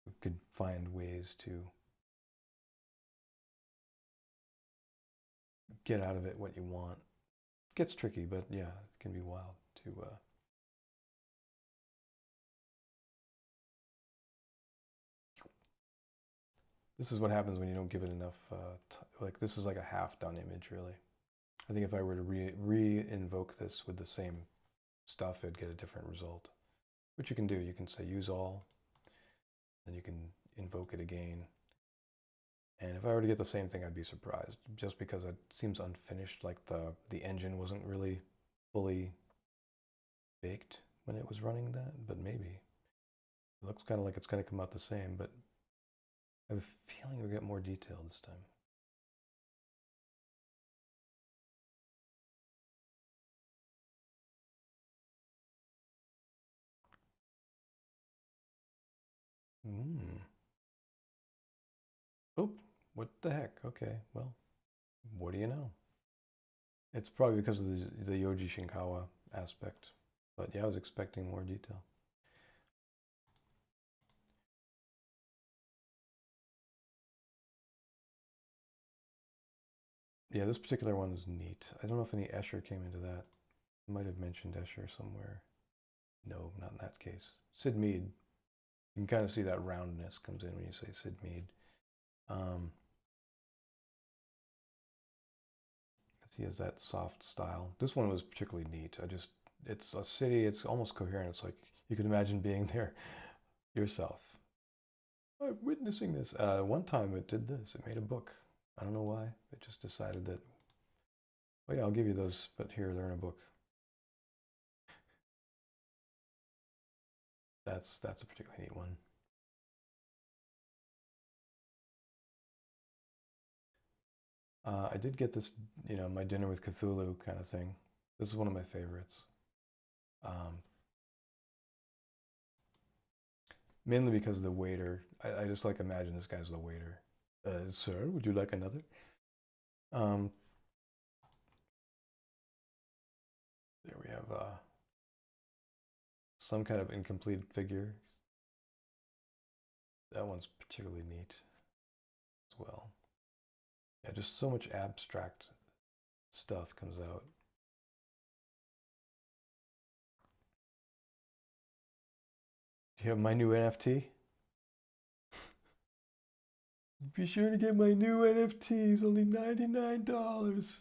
we could find ways to get out of it what you want. It gets tricky, but yeah, it can be wild to this is what happens when you don't give it enough, like this is like a half-done image, really. I think if I were to re-invoke this with the same stuff, it'd get a different result. Which you can do, you can say use all, then you can invoke it again. And if I were to get the same thing, I'd be surprised, just because it seems unfinished, like the engine wasn't really fully baked when it was running that, but maybe. It looks kind of like it's going to come out the same, but I have a feeling we'll get more detail this time. Oh, what the heck? Okay, well, what do you know? It's probably because of the Yoji Shinkawa aspect, but yeah, I was expecting more detail. Yeah, this particular one is neat. I don't know if any Escher came into that. I might have mentioned Escher somewhere. No, not in that case. Sid Mead. You can kind of see that roundness comes in when you say Sid Mead. He has that soft style. This one was particularly neat. It's a city, it's almost coherent. It's like you can imagine being there yourself. I'm witnessing this. One time it did this. It made a book. I don't know why. It just decided that, oh yeah, I'll give you those, but here, they're in a book. That's a particularly neat one. I did get this, my dinner with Cthulhu kind of thing. This is one of my favorites. Mainly because of the waiter. I just like imagine this guy's the waiter. Sir, would you like another? There we have some kind of incomplete figure. That one's particularly neat as well. Yeah, just so much abstract stuff comes out. Do you have my new NFT? Be sure to get my new NFTs, only $99.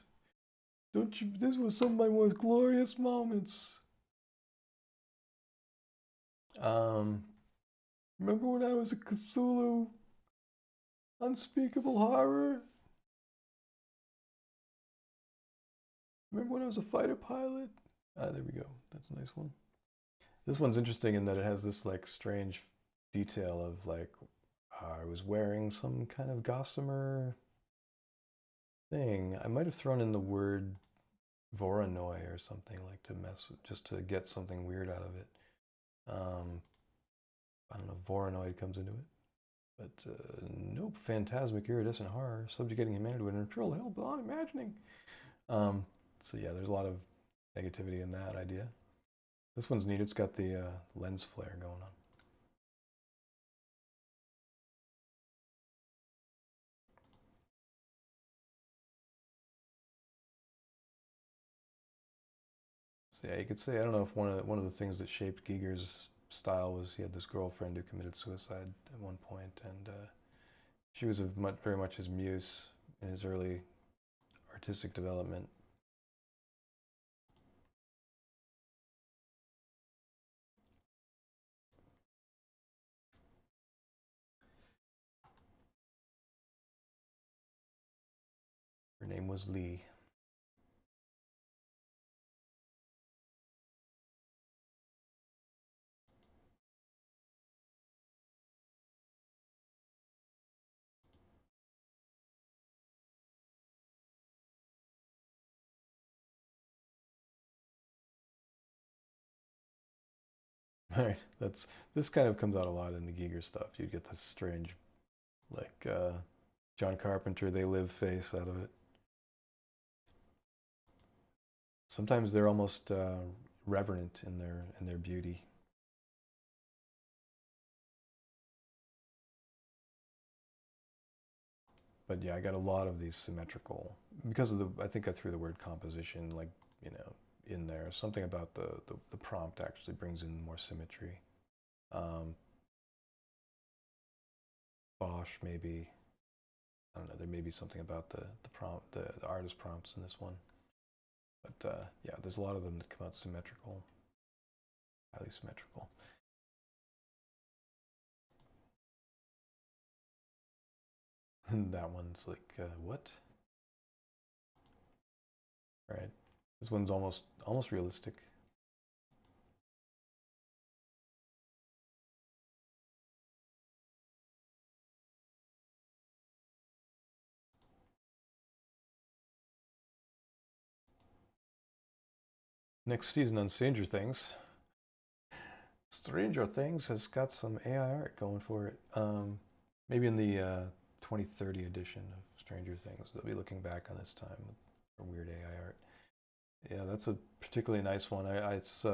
Don't you? This was some of my most glorious moments. Remember when I was a Cthulhu unspeakable horror? Remember when I was a fighter pilot? Ah, there we go. That's a nice one. This one's interesting in that it has this like strange detail of like I was wearing some kind of gossamer thing. I might have thrown in the word Voronoi or something, like to mess with, just to get something weird out of it. I don't know if Voronoi comes into it. But nope, phantasmic iridescent horror, subjugating humanity with an eternal hell beyond imagining. So yeah, there's a lot of negativity in that idea. This one's neat. It's got the lens flare going on. So yeah, you could say, I don't know if one of the things that shaped Giger's style was he had this girlfriend who committed suicide at one point, and she was very much his muse in his early artistic development. Her name was Lee. Right, this kind of comes out a lot in the Giger stuff. You get this strange, like John Carpenter, They Live face out of it. Sometimes they're almost reverent in their beauty. But yeah, I got a lot of these symmetrical because of I think I threw the word composition, like, in there. Something about the prompt actually brings in more symmetry. Bosch, maybe. I don't know. There may be something about the prompt, the artist prompts in this one. But yeah, there's a lot of them that come out symmetrical, highly symmetrical. And that one's like, what? Right. This one's almost realistic. Next season on Stranger Things. Stranger Things has got some AI art going for it. Maybe in the 2030 edition of Stranger Things, they'll be looking back on this time for weird AI art. Yeah, that's a particularly nice one. It's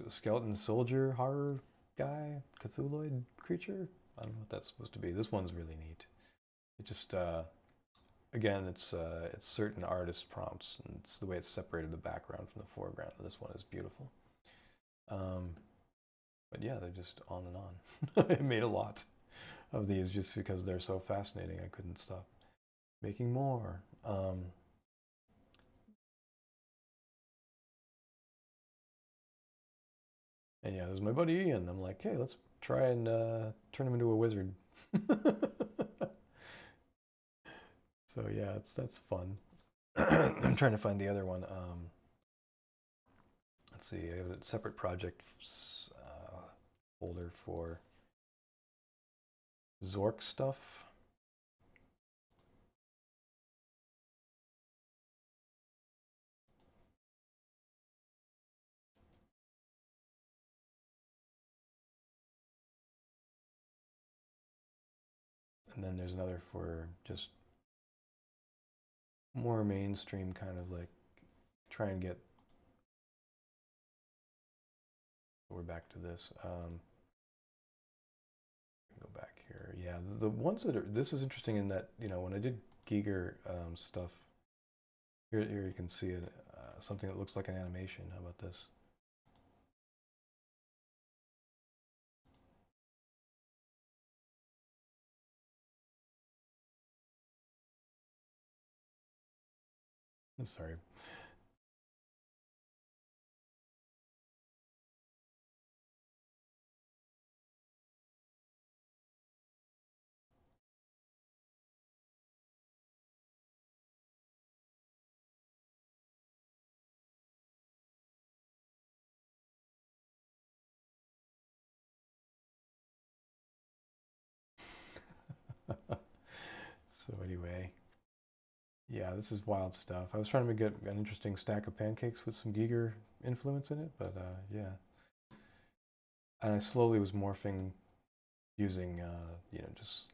skeleton soldier horror guy, Cthulhuid creature. I don't know what that's supposed to be. This one's really neat. It just again, it's certain artist prompts, and it's the way it's separated the background from the foreground. This one is beautiful. But yeah, they're just on and on. I made a lot of these just because they're so fascinating. I couldn't stop making more. And yeah, there's my buddy Ian. I'm like, hey, let's try and turn him into a wizard. So yeah, that's fun. I'm trying to find the other one. Let's see, I have a separate project folder for Zork stuff. And then there's another for just more mainstream, kind of like try and get. We're back to this. Go back here. Yeah, the ones that are. This is interesting in that, when I did Giger stuff. Here you can see it. Something that looks like an animation. How about this? Sorry. So anyway, yeah, this is wild stuff. I was trying to get an interesting stack of pancakes with some Giger influence in it, but yeah. And I slowly was morphing using, just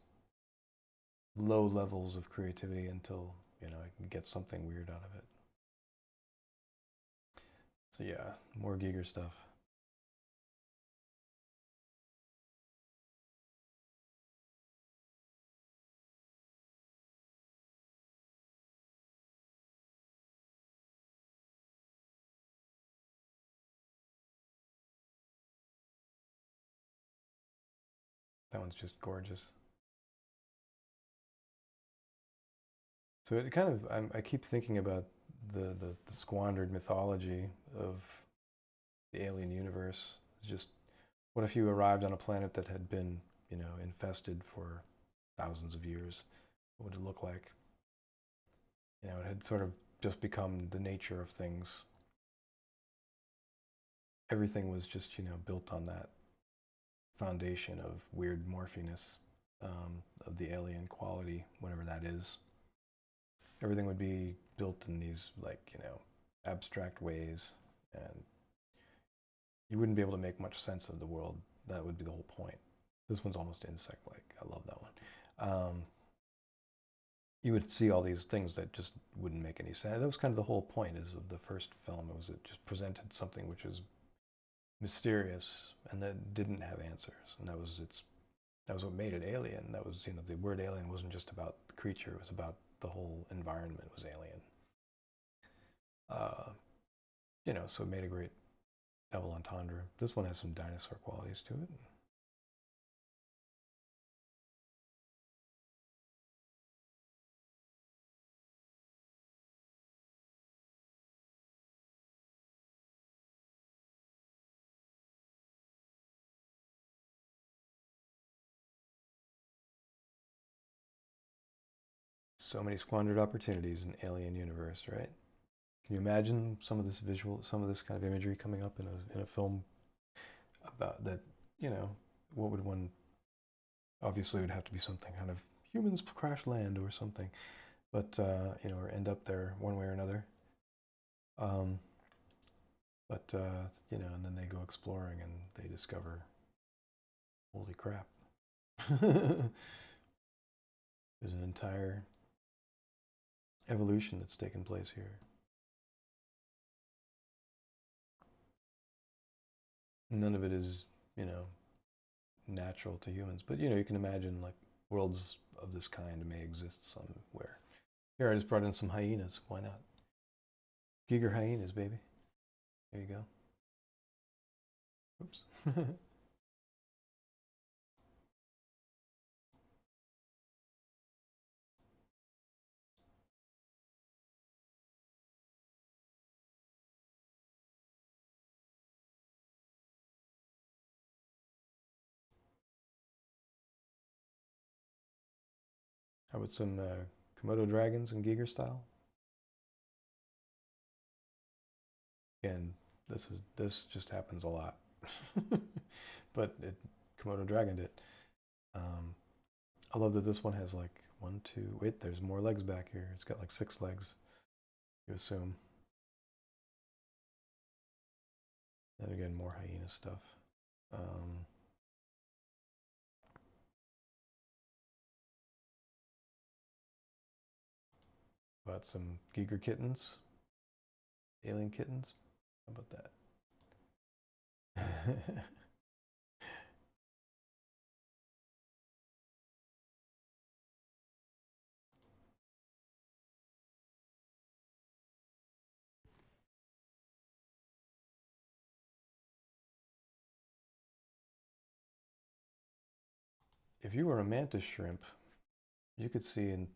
low levels of creativity until, I can get something weird out of it. So yeah, more Giger stuff. That one's just gorgeous. So it kind of, I keep thinking about the squandered mythology of the alien universe. It's just, what if you arrived on a planet that had been, infested for thousands of years? What would it look like? It had sort of just become the nature of things. Everything was just, built on that foundation of weird morphiness, of the alien quality, whatever that is. Everything would be built in these, like, abstract ways, and you wouldn't be able to make much sense of the world. That would be the whole point. This one's almost insect-like. I love that one. you would see all these things that just wouldn't make any sense. That was kind of the whole point is of the first film. It just presented something which was mysterious and that didn't have answers, and that was what made it alien. That was, the word alien wasn't just about the creature; it was about the whole environment was alien. So it made a great double entendre. This one has some dinosaur qualities to it. So many squandered opportunities in Alien universe, right? Can you imagine some of this kind of imagery coming up in a film about that? What would one? Obviously, it would have to be something kind of humans crash land or something, but or end up there one way or another. And then they go exploring and they discover, holy crap! There's an entire evolution that's taken place here. None of it is, natural to humans. But, you can imagine, like, worlds of this kind may exist somewhere. Here, I just brought in some hyenas. Why not? Giger hyenas, baby. There you go. Oops. How about some Komodo dragons in Giger style? Again, this just happens a lot, but Komodo dragoned it. I love that this one has like 1, 2. Wait, there's more legs back here. It's got like 6 legs. You assume. And again, more hyena stuff. About some Giger kittens, alien kittens. How about that? If you were a mantis shrimp, you could see in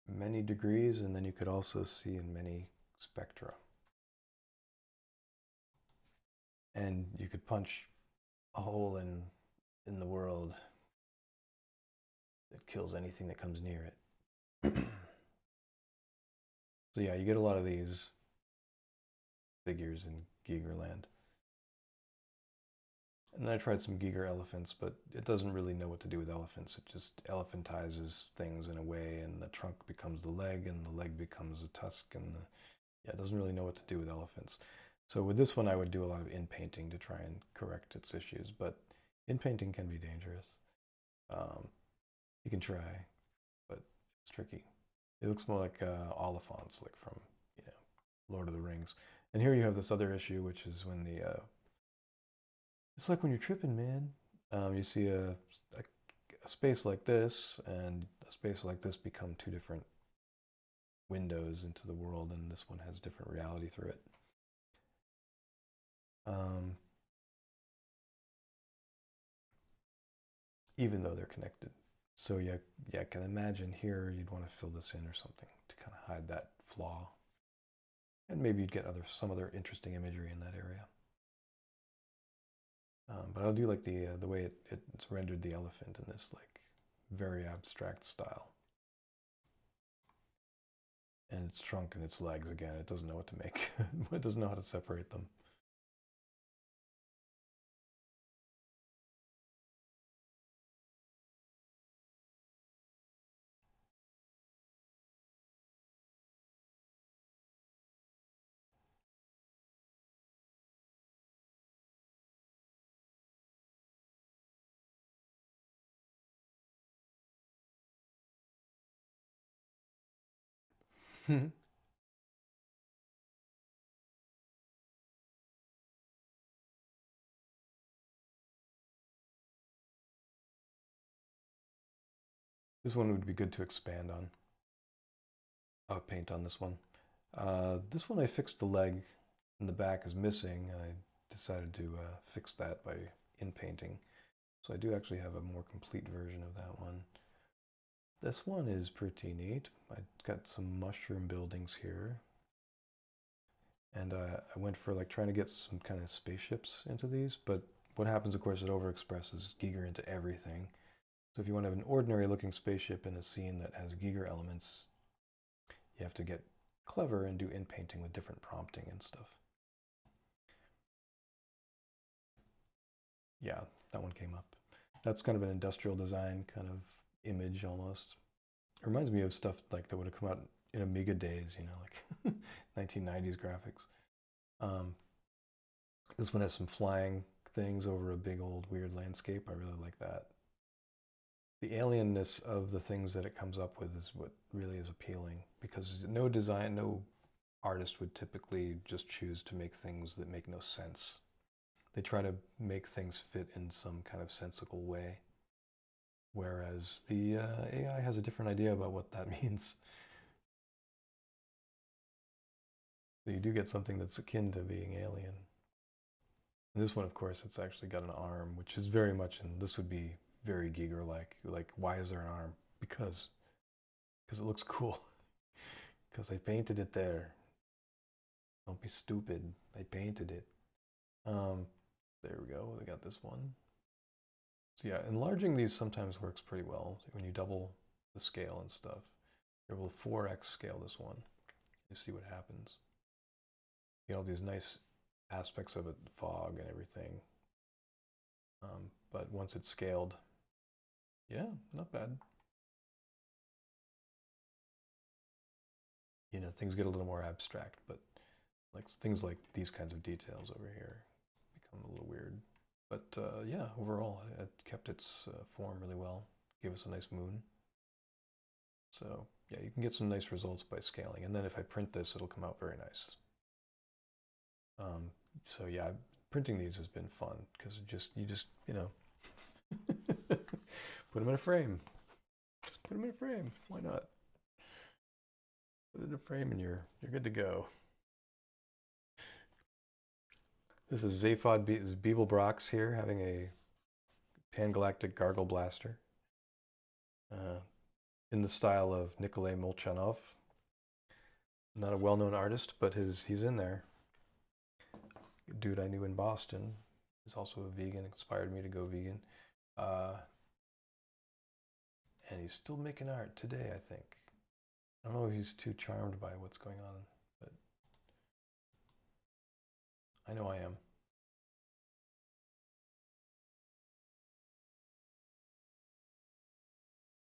many degrees, and then you could also see in many spectra. And you could punch a hole in the world that kills anything that comes near it. So yeah, you get a lot of these figures in Gigerland. And then I tried some Giger elephants, but it doesn't really know what to do with elephants. It just elephantizes things in a way, and the trunk becomes the leg, and the leg becomes the tusk, and it doesn't really know what to do with elephants. So with this one, I would do a lot of in-painting to try and correct its issues, but in-painting can be dangerous. You can try, but it's tricky. It looks more like Oliphants, like from Lord of the Rings. And here you have this other issue, which is when it's like when you're tripping, man. You see a space like this and a space like this become 2 different windows into the world, and this one has different reality through it. Even though they're connected. So yeah, I can imagine here you'd want to fill this in or something to kind of hide that flaw. And maybe you'd get some other interesting imagery in that area. But I'll do like the way it's rendered the elephant in this like very abstract style. And its trunk and its legs, again, it doesn't know what to make. It doesn't know how to separate them. This one would be good to expand on. Oh, paint on this one. This one I fixed the leg and the back is missing. I decided to fix that by in-painting. So I do actually have a more complete version of that one. This one is pretty neat. I got some mushroom buildings here. And I went for like trying to get some kind of spaceships into these, but what happens, of course, it overexpresses Giger into everything. So if you want to have an ordinary looking spaceship in a scene that has Giger elements, you have to get clever and do in-painting with different prompting and stuff. Yeah, that one came up. That's kind of an industrial design kind of image almost. It reminds me of stuff like that would have come out in Amiga days, you know, like 1990s graphics. This one has some flying things over a big old weird landscape. I really like that. The alienness of the things that it comes up with is what really is appealing, because no artist would typically just choose to make things that make no sense. They try to make things fit in some kind of sensical way, whereas the AI has a different idea about what that means. So you do get something that's akin to being alien. And this one, of course, it's actually got an arm, which is very much, and this would be very Giger-like. Like, why is there an arm? Because it looks cool. Because I painted it there. Don't be stupid. I painted it. There we go. We got this one. So yeah, enlarging these sometimes works pretty well when you double the scale and stuff. You're able to 4x scale this one. You see what happens. You get all these nice aspects of it, fog and everything. But once it's scaled, yeah, not bad. You know, things get a little more abstract, but like things like these kinds of details over here become a little weird. But yeah, overall, it kept its form really well. Gave us a nice moon. So yeah, you can get some nice results by scaling. And then if I print this, it'll come out very nice. So yeah, printing these has been fun because you just you know put them in a frame. Just put them in a frame. Why not? Put it in a frame and you're good to go. This is Zaphod Beeblebrox here having a Pangalactic Gargle Blaster in the style of Nikolay Molchanov. Not a well-known artist, but he's in there. A dude I knew in Boston is also a vegan, inspired me to go vegan. And he's still making art today, I think. I don't know if he's too charmed by what's going on, but I know I am.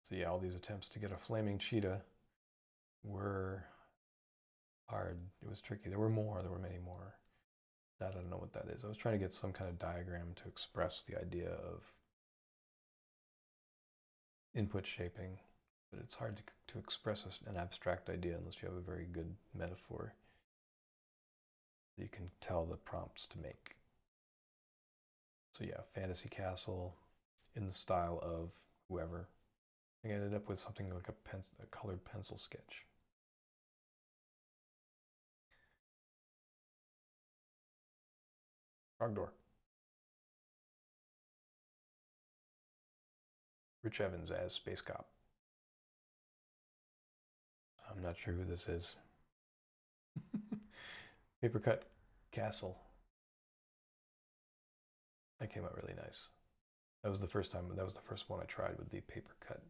So yeah, all these attempts to get a flaming cheetah were hard. It was tricky. There were many more. That I don't know what that is. I was trying to get some kind of diagram to express the idea of input shaping, but it's hard to express an abstract idea unless you have a very good metaphor that you can tell the prompts to make. So yeah, fantasy castle in the style of whoever. I ended up with something like a colored pencil sketch. Frog door. Rich Evans as Space Cop. I'm not sure who this is. Paper cut castle. That came out really nice. That was the first time. That was the first one I tried with the paper cut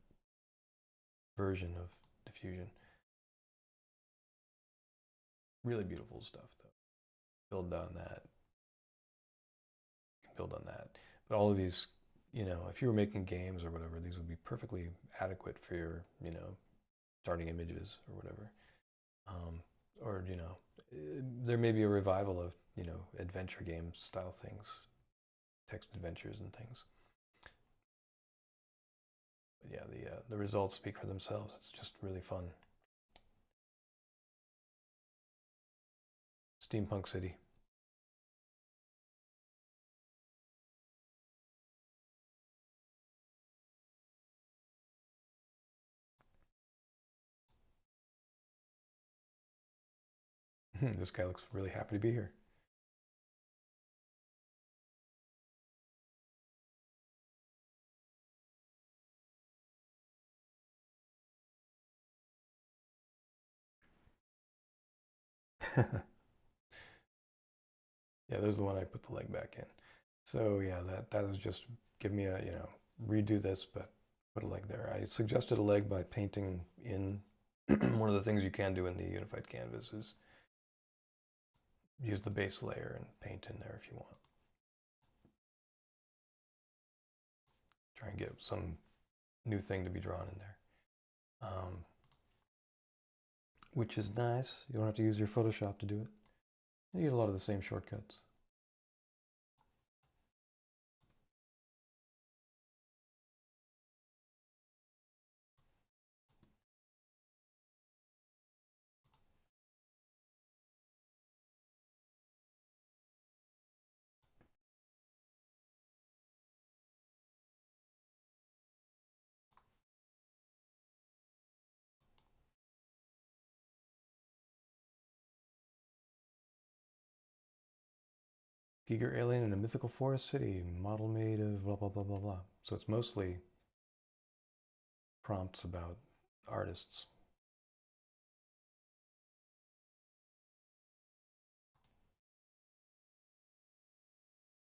version of diffusion. Really beautiful stuff, though. Build on that. Build on that. But all of these, you know, if you were making games or whatever, these would be perfectly adequate for your, you know, starting images or whatever. Or, you know, there may be a revival of, you know, adventure game style things, text adventures and things. But yeah, the results speak for themselves. It's just really fun. Steampunk City. This guy looks really happy to be here. Yeah, there's the one I put the leg back in. So yeah, that was just give me a, redo this, but put a leg there. I suggested a leg by painting in. One of the things you can do in the unified canvas is use the base layer and paint in there if you want. Try and get some new thing to be drawn in there. Which is nice. You don't have to use your Photoshop to do it. You get a lot of the same shortcuts. Giger alien in a mythical forest city, model made of blah, blah, blah, blah, blah. So it's mostly prompts about artists.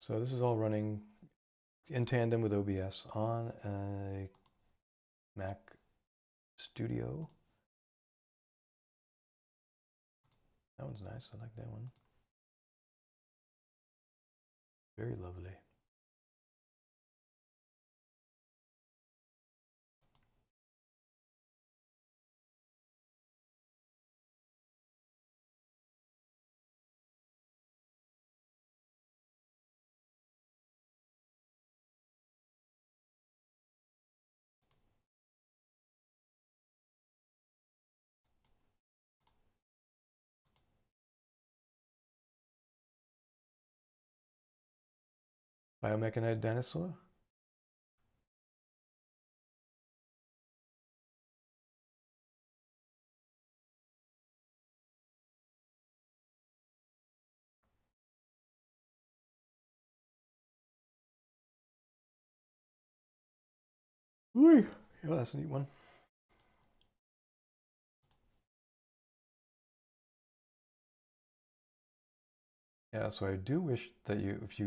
So this is all running in tandem with OBS on a Mac Studio. That one's nice. I like that one. Very lovely. Biomechanized dinosaur? Ooh, yeah, that's a neat one. Yeah, so I do wish that if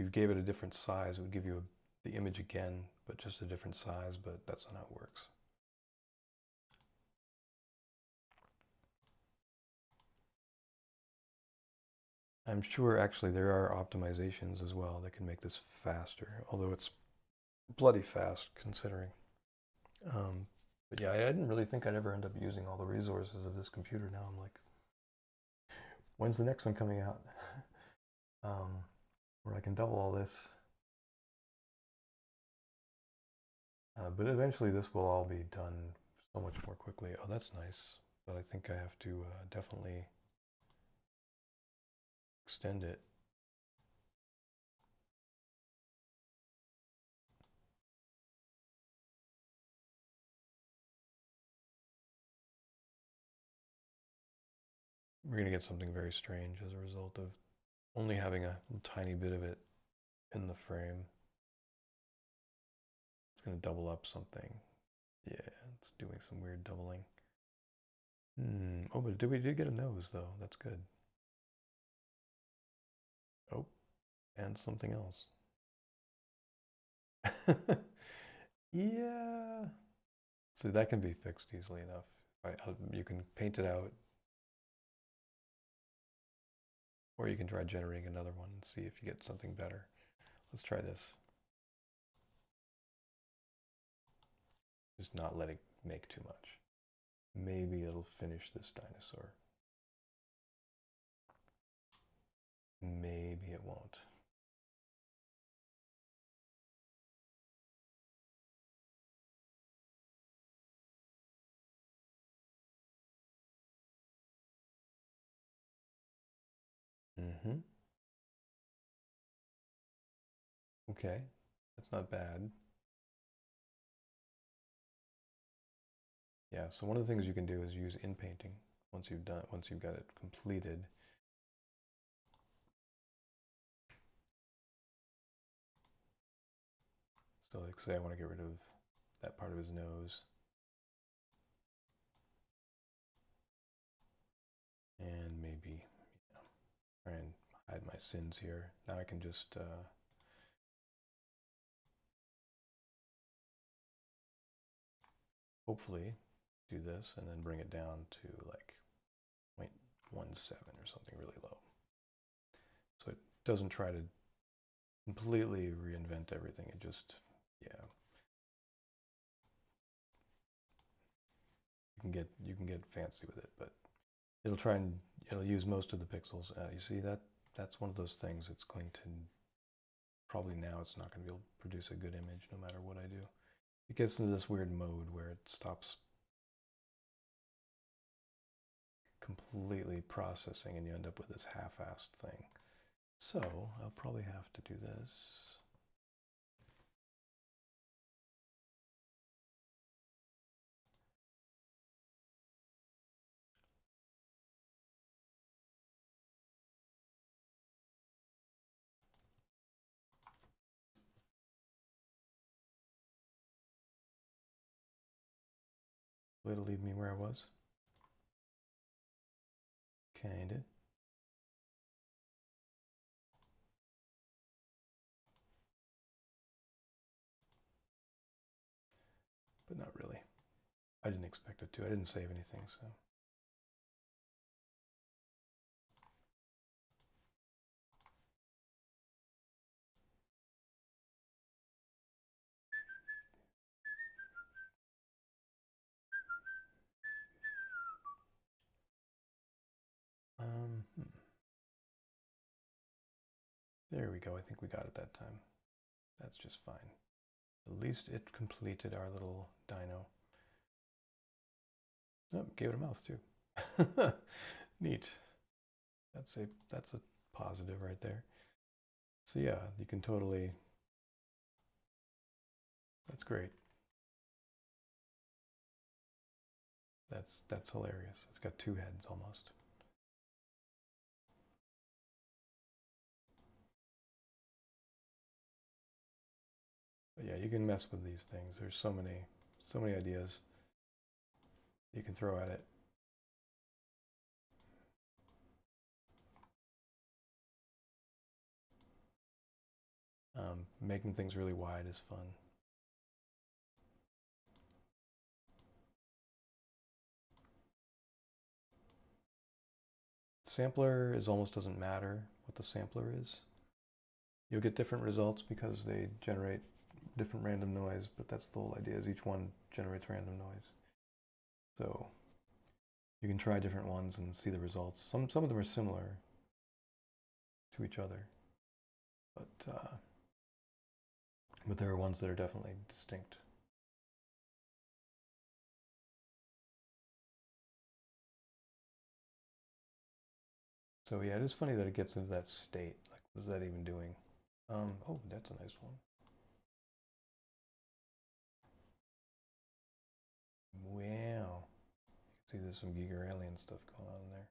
you gave it a different size, it would give you the image again, but just a different size, but that's not how it works. I'm sure actually there are optimizations as well that can make this faster, although it's bloody fast considering. But yeah, I didn't really think I'd ever end up using all the resources of this computer. Now I'm like, when's the next one coming out? Where I can double all this. But eventually this will all be done so much more quickly. Oh, that's nice. But I think I have to definitely extend it. We're going to get something very strange as a result of only having a tiny bit of it in the frame. It's going to double up something. Yeah, it's doing some weird doubling. Oh, but we did get a nose, though. That's good. Oh, and something else. Yeah. So that can be fixed easily enough. You can paint it out, or you can try generating another one and see if you get something better. Let's try this. Just not let it make too much. Maybe it'll finish this dinosaur. Maybe it won't. Okay, that's not bad. Yeah, so one of the things you can do is use inpainting once you've got it completed. So like say I want to get rid of that part of his nose. And maybe try and hide my sins here. Now I can just hopefully do this and then bring it down to like 0.17 or something really low. So it doesn't try to completely reinvent everything. It just, yeah. You can get fancy with it, but it'll use most of the pixels. You see that's one of those things. It's going to probably now it's not going to be able to produce a good image no matter what I do. It gets into this weird mode where it stops completely processing and you end up with this half-assed thing. So I'll probably have to do this. It'll leave me where I was. Kinda. But not really. I didn't expect it to. I didn't save anything, so. There we go. I think we got it that time. That's just fine. At least it completed our little dino. Oh, gave it a mouth too. Neat. That's a positive right there. So yeah, you can totally. That's great. That's hilarious. It's got two heads almost. But yeah, you can mess with these things. There's so many ideas you can throw at it. Making things really wide is fun. Sampler almost doesn't matter what the sampler is. You'll get different results because they generate different random noise, but that's the whole idea, is each one generates random noise. So you can try different ones and see the results. Some of them are similar to each other, but there are ones that are definitely distinct. So yeah, it is funny that it gets into that state. Like, what is that even doing? Oh, that's a nice one. Wow. You can see there's some Giger Alien stuff going on in there.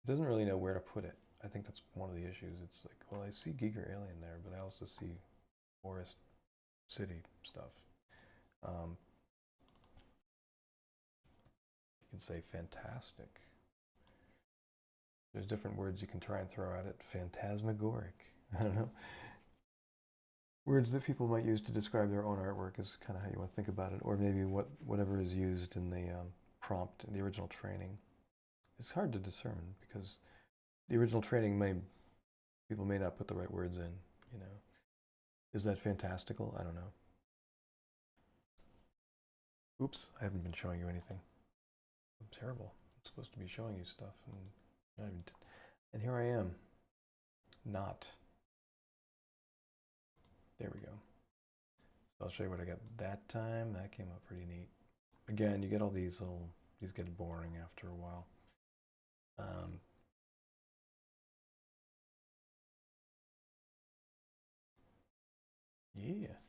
It doesn't really know where to put it. I think that's one of the issues. It's like, well, I see Giger Alien there, but I also see Forest City stuff. You can say fantastic. There's different words you can try and throw at it. Phantasmagoric. I don't know. Words that people might use to describe their own artwork is kind of how you want to think about it, or maybe whatever is used in the prompt in the original training. It's hard to discern because the original training people may not put the right words in. You know, is that fantastical? I don't know. Oops, I haven't been showing you anything. I'm terrible. I'm supposed to be showing you stuff, and not even. And here I am. Not. There we go. So I'll show you what I got that time. That came out pretty neat. Again, you get all these get boring after a while. Yeah.